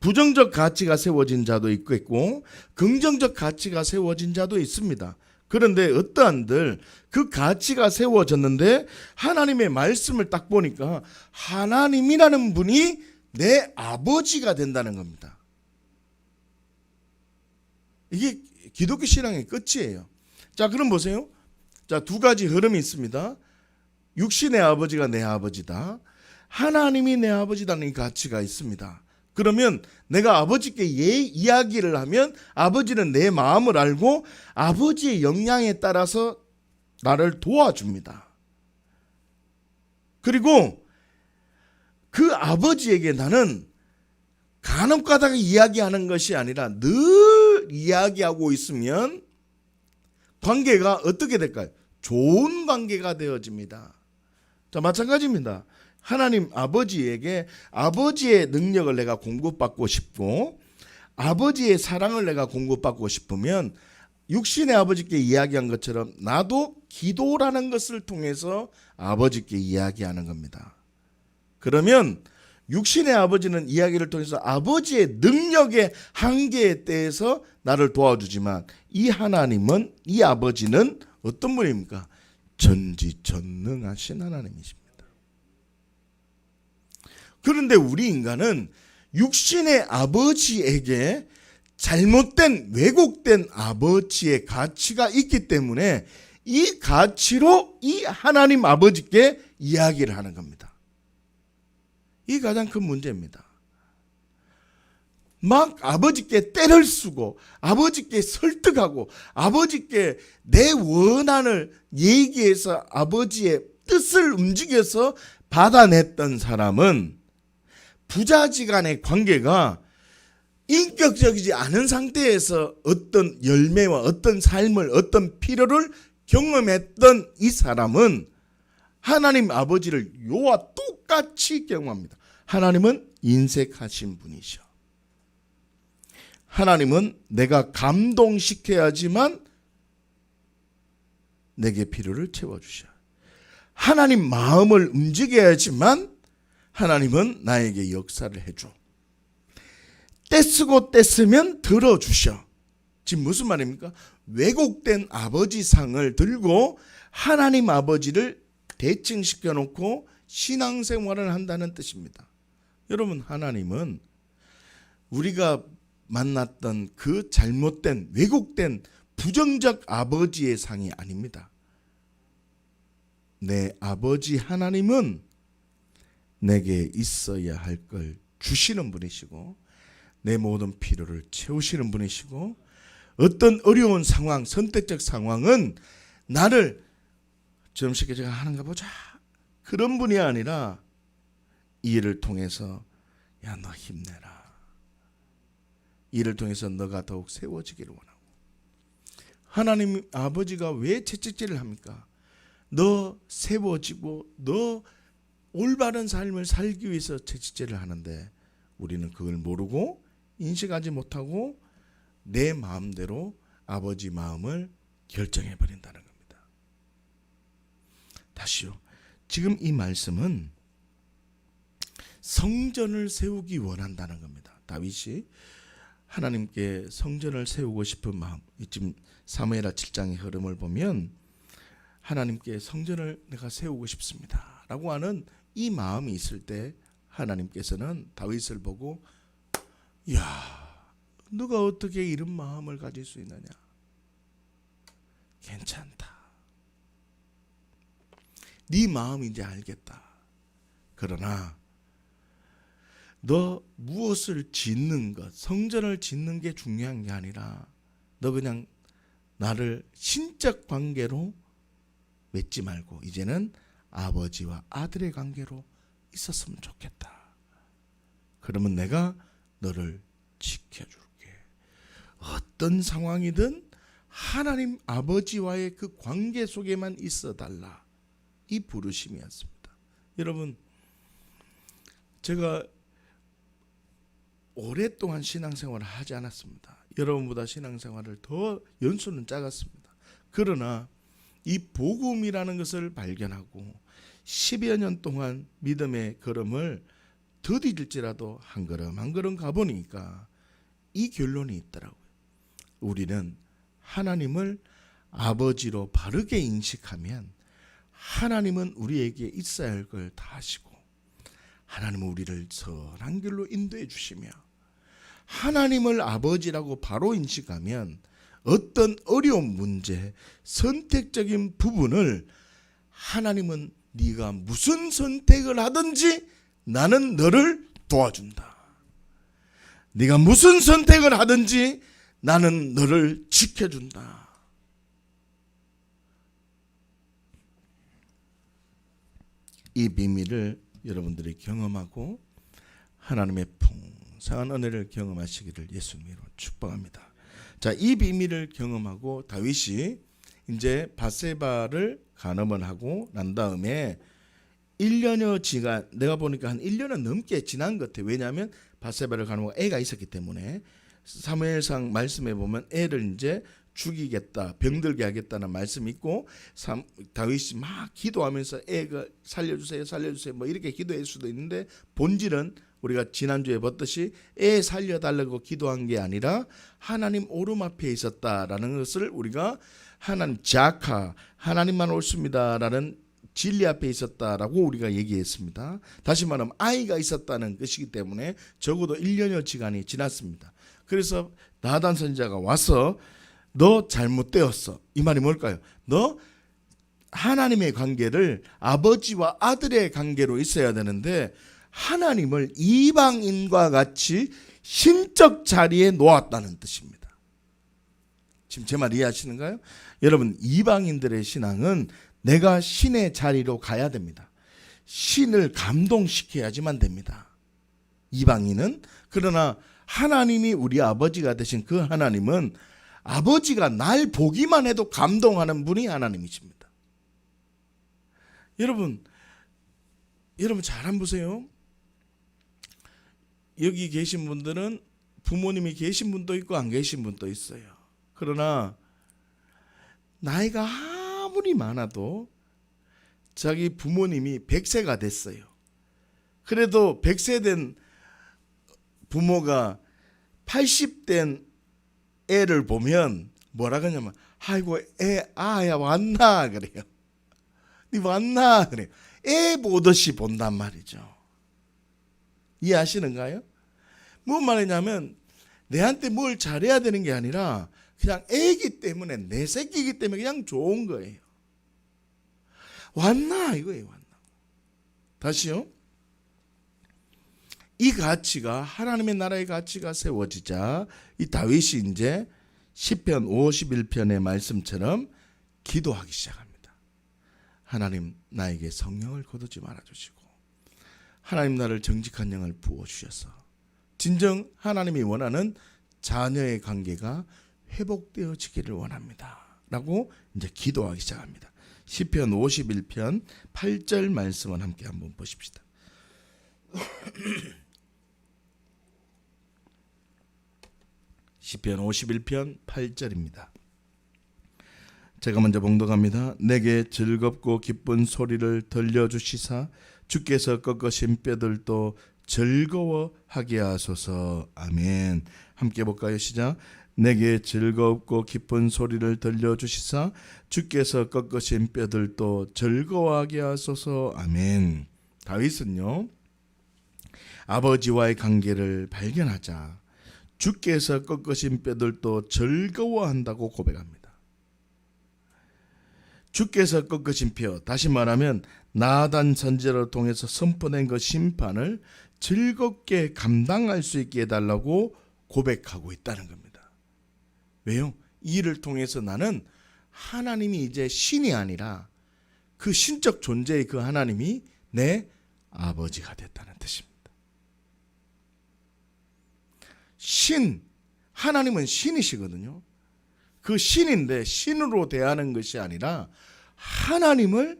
부정적 가치가 세워진 자도 있고 긍정적 가치가 세워진 자도 있습니다. 그런데 어떠한들 그 가치가 세워졌는데 하나님의 말씀을 딱 보니까 하나님이라는 분이 내 아버지가 된다는 겁니다. 이게 기독교 신앙의 끝이에요. 자, 그럼 보세요. 자, 두 가지 흐름이 있습니다. 육신의 아버지가 내 아버지다, 하나님이 내 아버지다는 이 가치가 있습니다. 그러면 내가 아버지께 이야기를 하면 아버지는 내 마음을 알고 아버지의 역량에 따라서 나를 도와줍니다. 그리고 그 아버지에게 나는 간혹가다가 이야기하는 것이 아니라 늘 이야기하고 있으면 관계가 어떻게 될까요? 좋은 관계가 되어집니다. 자, 마찬가지입니다. 하나님 아버지에게 아버지의 능력을 내가 공급받고 싶고 아버지의 사랑을 내가 공급받고 싶으면 육신의 아버지께 이야기한 것처럼 나도 기도라는 것을 통해서 아버지께 이야기하는 겁니다. 그러면 육신의 아버지는 이야기를 통해서 아버지의 능력의 한계에 대해서 나를 도와주지만 이 하나님은, 이 아버지는 어떤 분입니까? 전지전능하신 하나님이십니다. 그런데 우리 인간은 육신의 아버지에게 잘못된, 왜곡된 아버지의 가치가 있기 때문에 이 가치로 이 하나님 아버지께 이야기를 하는 겁니다. 이 가장 큰 문제입니다. 막 아버지께 때를 쓰고 아버지께 설득하고 아버지께 내 원한을 얘기해서 아버지의 뜻을 움직여서 받아냈던 사람은 부자지간의 관계가 인격적이지 않은 상태에서 어떤 열매와 어떤 삶을, 어떤 필요를 경험했던 이 사람은 하나님 아버지를 요와 똑같이 경험합니다. 하나님은 인색하신 분이셔. 하나님은 내가 감동시켜야지만 내게 필요를 채워주셔. 하나님 마음을 움직여야지만 하나님은 나에게 역사를 해줘. 떼쓰고 떼쓰면 들어주셔. 지금 무슨 말입니까? 왜곡된 아버지 상을 들고 하나님 아버지를 대칭시켜 놓고 신앙생활을 한다는 뜻입니다. 여러분, 하나님은 우리가 만났던 그 잘못된 왜곡된 부정적 아버지의 상이 아닙니다. 내 아버지 하나님은 내게 있어야 할 걸 주시는 분이시고 내 모든 필요를 채우시는 분이시고 어떤 어려운 상황, 선택적 상황은 나를 좀 쉽게 제가 하는가 보자 그런 분이 아니라 이 일을 통해서 야, 너 힘내라. 이 일을 통해서 너가 더욱 세워지기를 원하고 하나님 아버지가 왜 채찍질을 합니까? 너 세워지고 너 올바른 삶을 살기 위해서 채찍질을 하는데 우리는 그걸 모르고 인식하지 못하고 내 마음대로 아버지 마음을 결정해버린다는 겁니다. 다시요. 지금 이 말씀은 성전을 세우기 원한다는 겁니다. 다윗이 하나님께 성전을 세우고 싶은 마음, 지금 사무엘하 7장의 흐름을 보면 하나님께 성전을 내가 세우고 싶습니다 라고 하는 이 마음이 있을 때 하나님께서는 다윗을 보고 야, 너가 어떻게 이런 마음을 가질 수 있느냐? 괜찮다. 네 마음이 이제 알겠다. 그러나 너 무엇을 짓는 것, 성전을 짓는 게 중요한 게 아니라 너 그냥 나를 신적 관계로 맺지 말고 이제는 아버지와 아들의 관계로 있었으면 좋겠다. 그러면 내가 너를 지켜줄게. 어떤 상황이든 하나님 아버지와의 그 관계 속에만 있어달라. 이 부르심이었습니다. 여러분, 제가 오랫동안 신앙생활을 하지 않았습니다. 여러분보다 신앙생활을 더 연수는 작았습니다. 그러나 이 복음이라는 것을 발견하고 10여 년 동안 믿음의 걸음을 더디질지라도 한 걸음 한 걸음 가보니까 이 결론이 있더라고요. 우리는 하나님을 아버지로 바르게 인식하면 하나님은 우리에게 있어야 할 걸 다 하시고 하나님은 우리를 선한 길로 인도해 주시며 하나님을 아버지라고 바로 인식하면 어떤 어려운 문제, 선택적인 부분을 하나님은 네가 무슨 선택을 하든지 나는 너를 도와준다. 네가 무슨 선택을 하든지 나는 너를 지켜준다. 이 비밀을 여러분들이 경험하고 하나님의 풍성한 은혜를 경험하시기를 예수님으로 축복합니다. 자, 이 비밀을 경험하고 다윗이 이제 밧세바를 간음을 하고 난 다음에 1년여 지가 내가 보니까 한 1년은 넘게 지난 것 같아요. 왜냐하면 밧세바를 간음하고 애가 있었기 때문에 사무엘상 말씀에 보면 애를 이제 죽이겠다, 병들게 하겠다는 말씀이 있고 다윗이 막 기도하면서 애가 살려주세요 뭐 이렇게 기도할 수도 있는데 본질은 우리가 지난주에 봤듯이 애 살려달라고 기도한 게 아니라 하나님 오름 앞에 있었다라는 것을 우리가 하나님 자카 하나님만 옳습니다라는 진리 앞에 있었다라고 우리가 얘기했습니다. 다시 말하면 아이가 있었다는 것이기 때문에 적어도 1년여 시간이 지났습니다. 그래서 나단 선지자가 와서 너 잘못되었어. 이 말이 뭘까요? 너 하나님의 관계를 아버지와 아들의 관계로 있어야 되는데 하나님을 이방인과 같이 신적 자리에 놓았다는 뜻입니다. 지금 제 말 이해하시는가요? 여러분, 이방인들의 신앙은 내가 신의 자리로 가야 됩니다. 신을 감동시켜야지만 됩니다. 이방인은. 그러나 하나님이 우리 아버지가 되신 그 하나님은 아버지가 날 보기만 해도 감동하는 분이 하나님이십니다. 여러분 잘 한번 보세요. 여기 계신 분들은 부모님이 계신 분도 있고 안 계신 분도 있어요. 그러나 나이가 아무리 많아도 자기 부모님이 100세가 됐어요. 그래도 100세 된 부모가 80된 애를 보면 뭐라 그러냐면 아이고 애 아야 왔나 그래요. 니 왔나 그래요. 애 보듯이 본단 말이죠. 이해하시는가요? 뭔 말이냐면 내한테 뭘 잘해야 되는 게 아니라 그냥 애기 때문에 내 새끼이기 때문에 그냥 좋은 거예요. 왔나 이거예요. 왔나. 다시요. 이 가치가 하나님의 나라의 가치가 세워지자 이 다윗이 이제 시편 51편의 말씀처럼 기도하기 시작합니다. 하나님 나에게 성령을 거두지 말아주시고 하나님 나를 정직한 영을 부어주셔서 진정 하나님이 원하는 자녀의 관계가 회복되어지기를 원합니다 라고 이제 기도하기 시작합니다. 시편 51편 8절 말씀을 함께 한번 보십시다. 시편 51편 8절입니다. 제가 먼저 봉독합니다. 내게 즐겁고 기쁜 소리를 들려주시사 주께서 꺾으신 뼈들도 즐거워하게 하소서. 아멘. 함께 볼까요? 시작. 내게 즐겁고 기쁜 소리를 들려주시사 주께서 꺾으신 뼈들도 즐거워하게 하소서. 아멘. 다윗은요 아버지와의 관계를 발견하자 주께서 꺾으신 뼈들도 즐거워한다고 고백합니다. 주께서 꺾으신 뼈, 다시 말하면 나단 선지자를 통해서 선포된 그 심판을 즐겁게 감당할 수 있게 해달라고 고백하고 있다는 겁니다. 왜요? 이 일을 통해서 나는 하나님이 이제 신이 아니라 그 신적 존재의 그 하나님이 내 아버지가 됐다는 뜻입니다. 신, 하나님은 신이시거든요. 그 신인데 신으로 대하는 것이 아니라 하나님을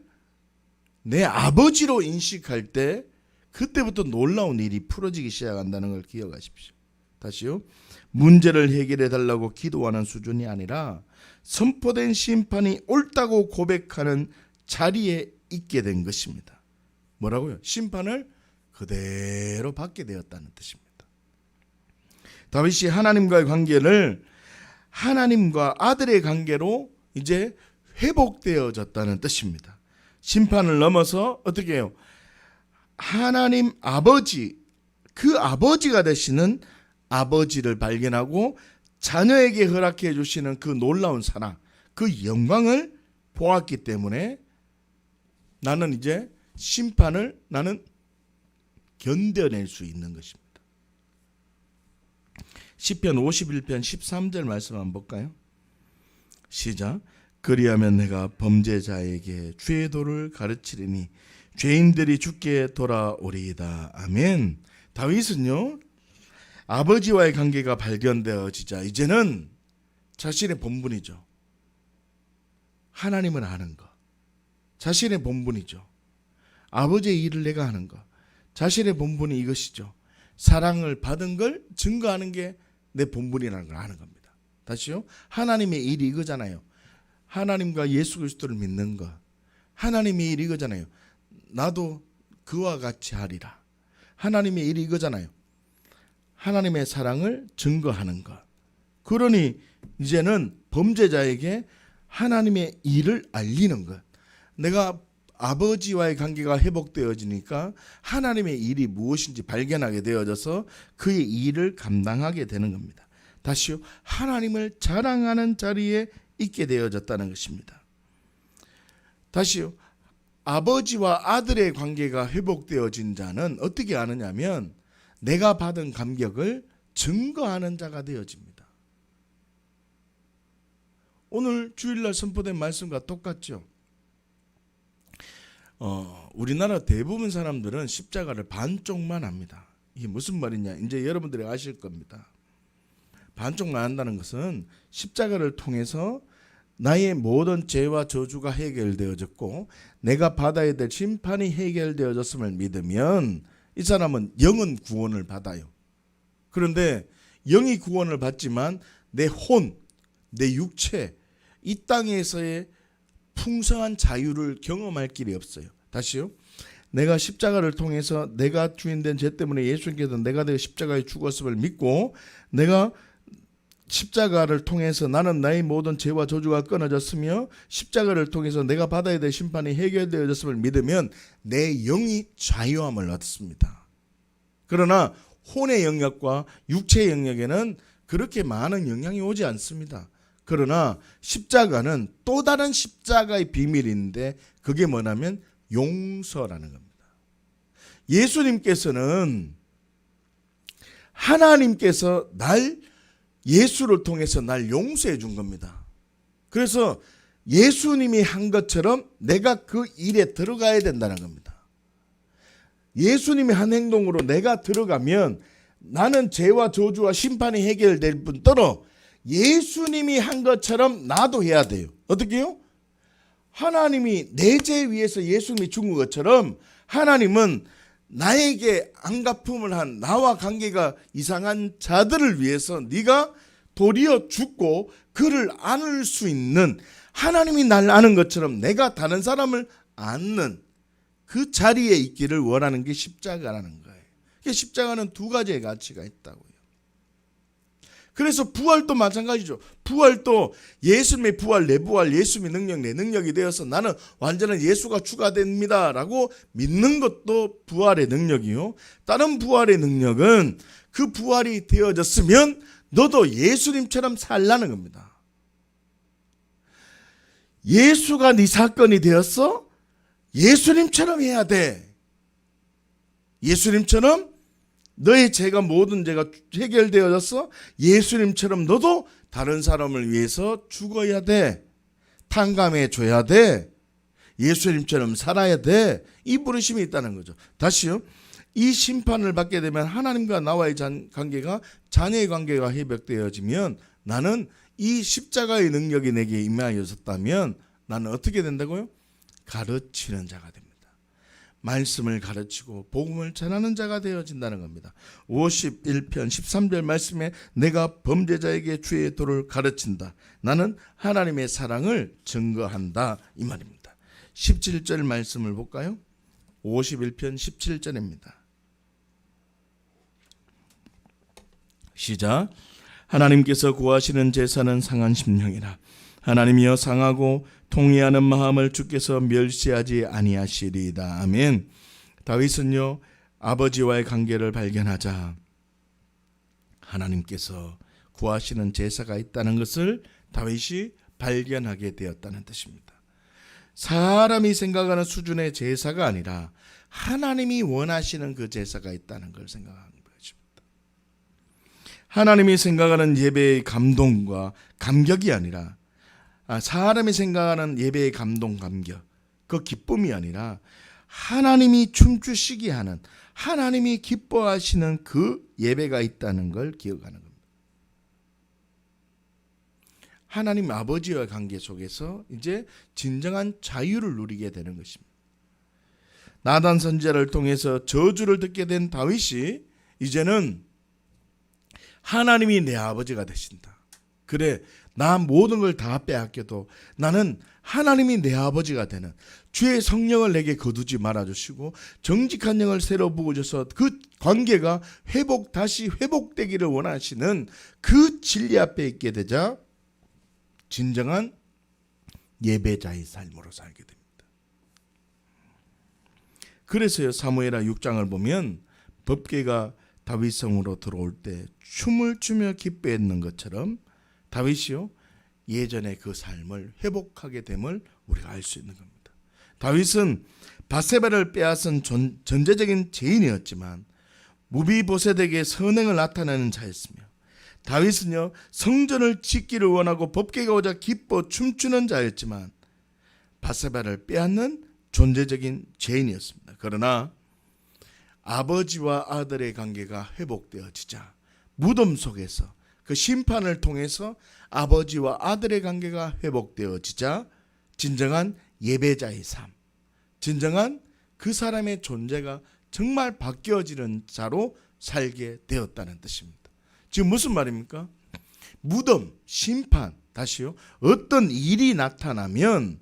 내 아버지로 인식할 때 그때부터 놀라운 일이 풀어지기 시작한다는 걸 기억하십시오. 다시요. 문제를 해결해 달라고 기도하는 수준이 아니라 선포된 심판이 옳다고 고백하는 자리에 있게 된 것입니다. 뭐라고요? 심판을 그대로 받게 되었다는 뜻입니다. 다윗이 하나님과의 관계를 하나님과 아들의 관계로 이제 회복되어졌다는 뜻입니다. 심판을 넘어서 어떻게 해요? 하나님 아버지, 그 아버지가 되시는 아버지를 발견하고 자녀에게 허락해 주시는 그 놀라운 사랑, 그 영광을 보았기 때문에 나는 이제 심판을 나는 견뎌낼 수 있는 것입니다. 시편 51편 13절 말씀 한번 볼까요? 시작. 그리하면 내가 범죄자에게 죄의 도를 가르치리니 죄인들이 주께 돌아오리이다. 아멘. 다윗은요 아버지와의 관계가 발견되어지자 이제는 자신의 본분이죠. 하나님을 아는 것. 자신의 본분이죠. 아버지의 일을 내가 하는 것. 자신의 본분이 이것이죠. 사랑을 받은 걸 증거하는 게 내 본분이라는 걸 아는 겁니다. 다시요. 하나님의 일이 이거잖아요. 하나님과 예수 그리스도를 믿는 것. 하나님의 일이 이거잖아요. 나도 그와 같이 하리라. 하나님의 일이 이거잖아요. 하나님의 사랑을 증거하는 것. 그러니 이제는 범죄자에게 하나님의 일을 알리는 것. 내가 아버지와의 관계가 회복되어지니까 하나님의 일이 무엇인지 발견하게 되어져서 그의 일을 감당하게 되는 겁니다. 다시요. 하나님을 자랑하는 자리에 있게 되어졌다는 것입니다. 다시요. 아버지와 아들의 관계가 회복되어진 자는 어떻게 하느냐면 내가 받은 감격을 증거하는 자가 되어집니다. 오늘 주일날 선포된 말씀과 똑같죠. 우리나라 대부분 사람들은 십자가를 반쪽만 합니다. 이게 무슨 말이냐? 이제 여러분들이 아실 겁니다. 반쪽만 한다는 것은 십자가를 통해서 나의 모든 죄와 저주가 해결되어졌고 내가 받아야 될 심판이 해결되어졌음을 믿으면 이 사람은 영은 구원을 받아요. 그런데 영이 구원을 받지만 내 혼, 내 육체, 이 땅에서의 풍성한 자유를 경험할 길이 없어요. 다시요. 내가 십자가를 통해서 내가 주인된 죄 때문에 예수님께서 내가 되어 십자가에 죽었음을 믿고 내가 십자가를 통해서 나는 나의 모든 죄와 저주가 끊어졌으며 십자가를 통해서 내가 받아야 될 심판이 해결되어졌음을 믿으면 내 영이 자유함을 얻습니다. 그러나 혼의 영역과 육체의 영역에는 그렇게 많은 영향이 오지 않습니다. 그러나 십자가는 또 다른 십자가의 비밀인데 그게 뭐냐면 용서라는 겁니다. 예수님께서는 하나님께서 예수를 통해서 날 용서해 준 겁니다. 그래서 예수님이 한 것처럼 내가 그 일에 들어가야 된다는 겁니다. 예수님이 한 행동으로 내가 들어가면 나는 죄와 저주와 심판이 해결될 뿐더러 예수님이 한 것처럼 나도 해야 돼요. 어떻게 해요? 하나님이 내 죄 위해서 예수님이 죽은 것처럼 하나님은 나에게 안갚음을 한 나와 관계가 이상한 자들을 위해서 네가 도리어 죽고 그를 안을 수 있는, 하나님이 날 아는 것처럼 내가 다른 사람을 안는 그 자리에 있기를 원하는 게 십자가라는 거예요. 십자가는 두 가지의 가치가 있다고요. 그래서 부활도 마찬가지죠. 부활도 예수님의 부활, 내 부활, 예수님의 능력, 내 능력이 되어서 나는 완전한 예수가 추가됩니다 라고 믿는 것도 부활의 능력이요. 다른 부활의 능력은 그 부활이 되어졌으면 너도 예수님처럼 살라는 겁니다. 예수가 네 사건이 되었어? 예수님처럼 해야 돼. 예수님처럼 너의 죄가 모든 죄가 해결되어졌어? 예수님처럼 너도 다른 사람을 위해서 죽어야 돼. 탕감해 줘야 돼. 예수님처럼 살아야 돼. 이 부르심이 있다는 거죠. 다시요. 이 심판을 받게 되면 하나님과 나와의 관계가, 자녀의 관계가 회복되어지면 나는 이 십자가의 능력이 내게 임하였다면 나는 어떻게 된다고요? 가르치는 자가 됩니다. 말씀을 가르치고 복음을 전하는 자가 되어진다는 겁니다. 51편 13절 말씀에 내가 범죄자에게 주의 도를 가르친다. 나는 하나님의 사랑을 증거한다. 이 말입니다. 17절 말씀을 볼까요? 51편 17절입니다. 시작. 하나님께서 구하시는 제사는 상한 심령이라. 하나님이여 상하고 통회하는 마음을 주께서 멸시하지 아니하시리이다. 아멘. 다윗은요, 아버지와의 관계를 발견하자 하나님께서 구하시는 제사가 있다는 것을 다윗이 발견하게 되었다는 뜻입니다. 사람이 생각하는 수준의 제사가 아니라 하나님이 원하시는 그 제사가 있다는 걸 생각하는 것입니다. 하나님이 생각하는 예배의 감동과 감격이 아니라, 사람이 생각하는 예배의 감동, 감격, 그 기쁨이 아니라 하나님이 춤추시게 하는, 하나님이 기뻐하시는 그 예배가 있다는 걸 기억하는 겁니다. 하나님 아버지와의 관계 속에서 이제 진정한 자유를 누리게 되는 것입니다. 나단 선지자를 통해서 저주를 듣게 된 다윗이 이제는 하나님이 내 아버지가 되신다. 그래, 나 모든 걸 다 빼앗겨도 나는 하나님이 내 아버지가 되는, 주의 성령을 내게 거두지 말아주시고 정직한 영을 새로 부어줘서 그 관계가 다시 회복되기를 원하시는 그 진리 앞에 있게 되자 진정한 예배자의 삶으로 살게 됩니다. 그래서요, 사무엘하 6장을 보면 법궤가 다윗성으로 들어올 때 춤을 추며 기뻐했는 것처럼 다윗이요, 예전의 그 삶을 회복하게 됨을 우리가 알 수 있는 겁니다. 다윗은 밧세바를 빼앗은 전제적인 죄인이었지만 무비보셋에게 선행을 나타내는 자였으며, 다윗은요, 성전을 짓기를 원하고 법궤가 오자 기뻐 춤추는 자였지만 밧세바를 빼앗는 존재적인 죄인이었습니다. 그러나 아버지와 아들의 관계가 회복되어지자 무덤 속에서 그 심판을 통해서 아버지와 아들의 관계가 회복되어지자 진정한 예배자의 삶, 진정한 그 사람의 존재가 정말 바뀌어지는 자로 살게 되었다는 뜻입니다. 지금 무슨 말입니까? 무덤, 심판, 다시요, 어떤 일이 나타나면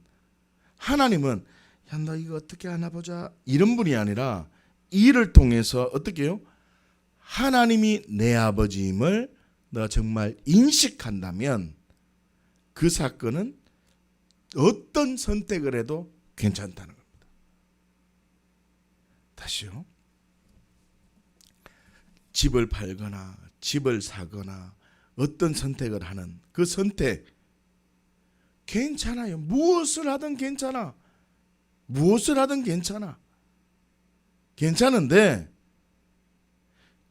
하나님은 야, 너 이거 어떻게 하나 보자, 이런 분이 아니라 이 일을 통해서 어떻게 해요? 하나님이 내 아버지임을 너가 정말 인식한다면 그 사건은 어떤 선택을 해도 괜찮다는 겁니다. 다시요. 집을 팔거나 집을 사거나 어떤 선택을 하는 그 선택 괜찮아요. 무엇을 하든 괜찮아. 무엇을 하든 괜찮아. 괜찮은데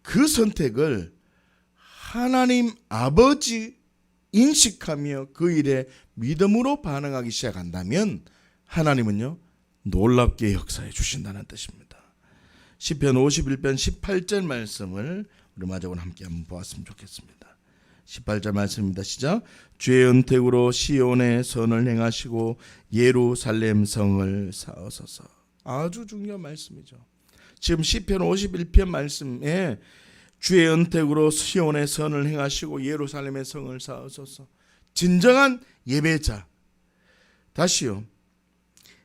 그 선택을 하나님 아버지 인식하며 그 일에 믿음으로 반응하기 시작한다면 하나님은요 놀랍게 역사해 주신다는 뜻입니다. 시편 51편 18절 말씀을 우리 마저로 함께 한번 보았으면 좋겠습니다. 18절 말씀입니다. 시작. 주의 은택으로 시온의 선을 행하시고 예루살렘 성을 쌓으소서. 아주 중요한 말씀이죠. 지금 시편 51편 말씀에 주의 은택으로 시온의 선을 행하시고 예루살렘의 성을 쌓으소서. 진정한 예배자. 다시요.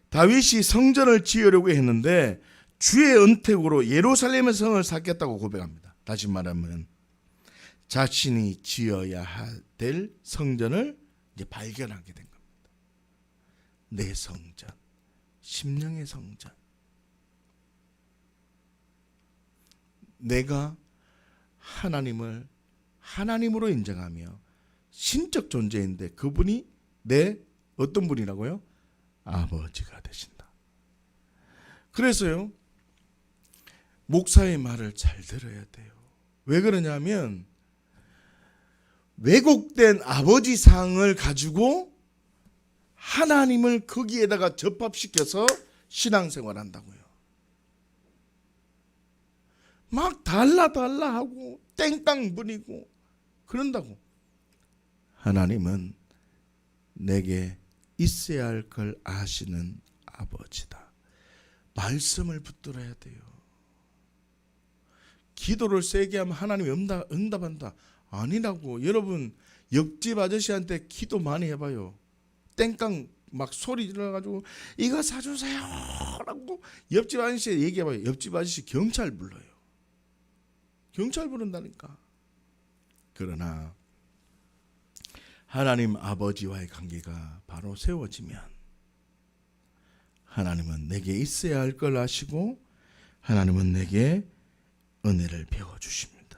다윗이 성전을 지으려고 했는데 주의 은택으로 예루살렘의 성을 쌓겠다고 고백합니다. 다시 말하면 자신이 지어야 될 성전을 이제 발견하게 된 겁니다. 내 성전, 심령의 성전. 내가 하나님을 하나님으로 인정하며 신적 존재인데 그분이 내 어떤 분이라고요? 아버지가 되신다. 그래서요 목사의 말을 잘 들어야 돼요. 왜 그러냐면 왜곡된 아버지상을 가지고 하나님을 거기에다가 접합시켜서 신앙생활 한다고요. 막 달라 하고 땡땅 부리고 그런다고. 하나님은 내게 있어야 할 걸 아시는 아버지다. 말씀을 붙들어야 돼요. 기도를 세게 하면 하나님이 응답한다. 아니라고. 여러분 옆집 아저씨한테 기도 많이 해봐요. 땡깡 막 소리 질러가지고 이거 사주세요 라고 옆집 아저씨 얘기해봐요. 옆집 아저씨 경찰 불러요. 경찰 부른다니까. 그러나 하나님 아버지와의 관계가 바로 세워지면 하나님은 내게 있어야 할 걸 아시고 하나님은 내게 은혜를 베어주십니다.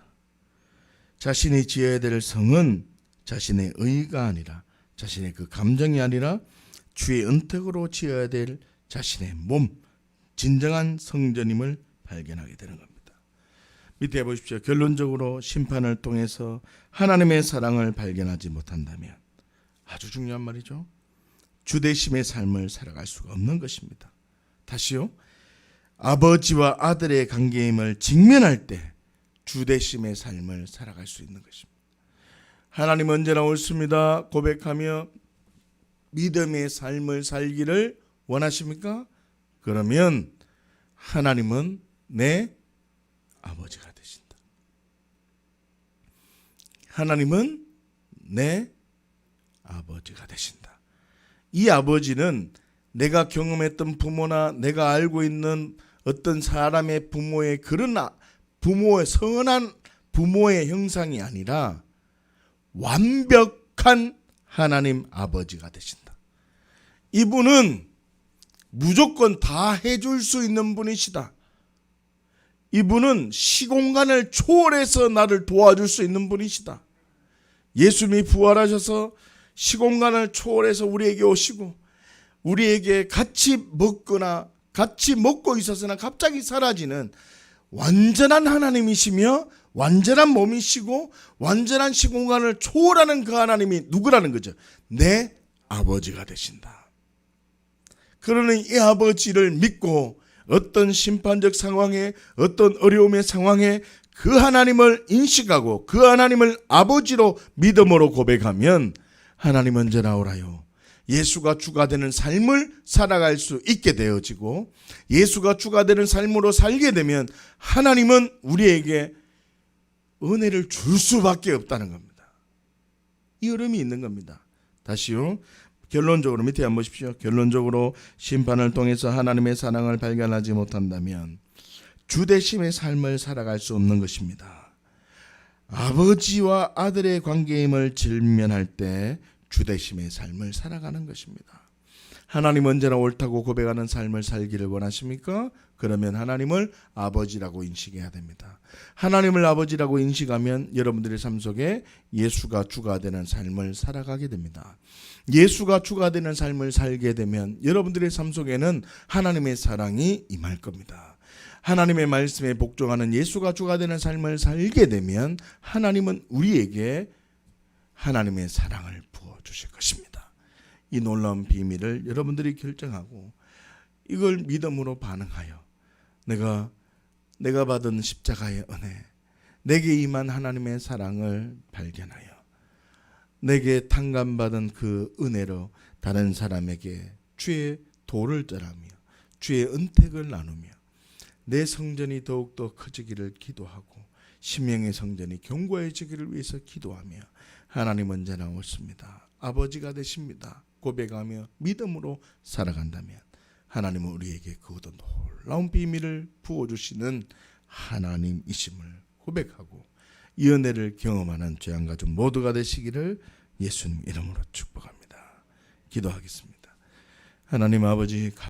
자신이 지어야 될 성은 자신의 의가 아니라 자신의 그 감정이 아니라 주의 은택으로 지어야 될 자신의 몸, 진정한 성전임을 발견하게 되는 겁니다. 밑에 보십시오. 결론적으로 심판을 통해서 하나님의 사랑을 발견하지 못한다면 아주 중요한 말이죠. 주대심의 삶을 살아갈 수가 없는 것입니다. 다시요. 아버지와 아들의 관계임을 직면할 때 주대심의 삶을 살아갈 수 있는 것입니다. 하나님 언제나 옳습니다. 고백하며 믿음의 삶을 살기를 원하십니까? 그러면 하나님은 내 아버지가 되신다. 하나님은 내 아버지가 되신다. 이 아버지는 내가 경험했던 부모나 내가 알고 있는 어떤 사람의 부모의 그런 부모의 선한 부모의 형상이 아니라 완벽한 하나님 아버지가 되신다. 이분은 무조건 다 해줄 수 있는 분이시다. 이분은 시공간을 초월해서 나를 도와줄 수 있는 분이시다. 예수님이 부활하셔서 시공간을 초월해서 우리에게 오시고 우리에게 같이 먹거나 같이 먹고 있었으나 갑자기 사라지는 완전한 하나님이시며 완전한 몸이시고 완전한 시공간을 초월하는 그 하나님이 누구라는 거죠? 내 아버지가 되신다. 그러는 이 아버지를 믿고 어떤 심판적 상황에 어떤 어려움의 상황에 그 하나님을 인식하고 그 하나님을 아버지로 믿음으로 고백하면 하나님 언제나 오라요. 예수가 주가 되는 삶을 살아갈 수 있게 되어지고 예수가 주가 되는 삶으로 살게 되면 하나님은 우리에게 은혜를 줄 수밖에 없다는 겁니다. 이 흐름이 있는 겁니다. 다시요. 결론적으로 밑에 한번 보십시오. 결론적으로 심판을 통해서 하나님의 사랑을 발견하지 못한다면 주대심의 삶을 살아갈 수 없는 것입니다. 아버지와 아들의 관계임을 직면할 때 주대심의 삶을 살아가는 것입니다. 하나님 언제나 옳다고 고백하는 삶을 살기를 원하십니까? 그러면 하나님을 아버지라고 인식해야 됩니다. 하나님을 아버지라고 인식하면 여러분들의 삶 속에 예수가 주가 되는 삶을 살아가게 됩니다. 예수가 주가 되는 삶을 살게 되면 여러분들의 삶 속에는 하나님의 사랑이 임할 겁니다. 하나님의 말씀에 복종하는 예수가 주가 되는 삶을 살게 되면 하나님은 우리에게 하나님의 사랑을 부어주실 것입니다. 이 놀라운 비밀을 여러분들이 결정하고 이걸 믿음으로 반응하여 내가 받은 십자가의 은혜, 내게 임한 하나님의 사랑을 발견하여 내게 탕감받은 그 은혜로 다른 사람에게 주의 도를 전하며 주의 은택을 나누며 내 성전이 더욱더 커지기를 기도하고 심령의 성전이 견고해지기를 위해서 기도하며 하나님 언제나 옳습니다. 아버지가 되십니다. 고백하며 믿음으로 살아간다면 하나님은 우리에게 그것도 놀라운 비밀을 부어주시는 하나님이심을 고백하고 이 은혜를 경험하는 죄안가족 모두가 되시기를 예수님 이름으로 축복합니다. 기도하겠습니다. 하나님 아버지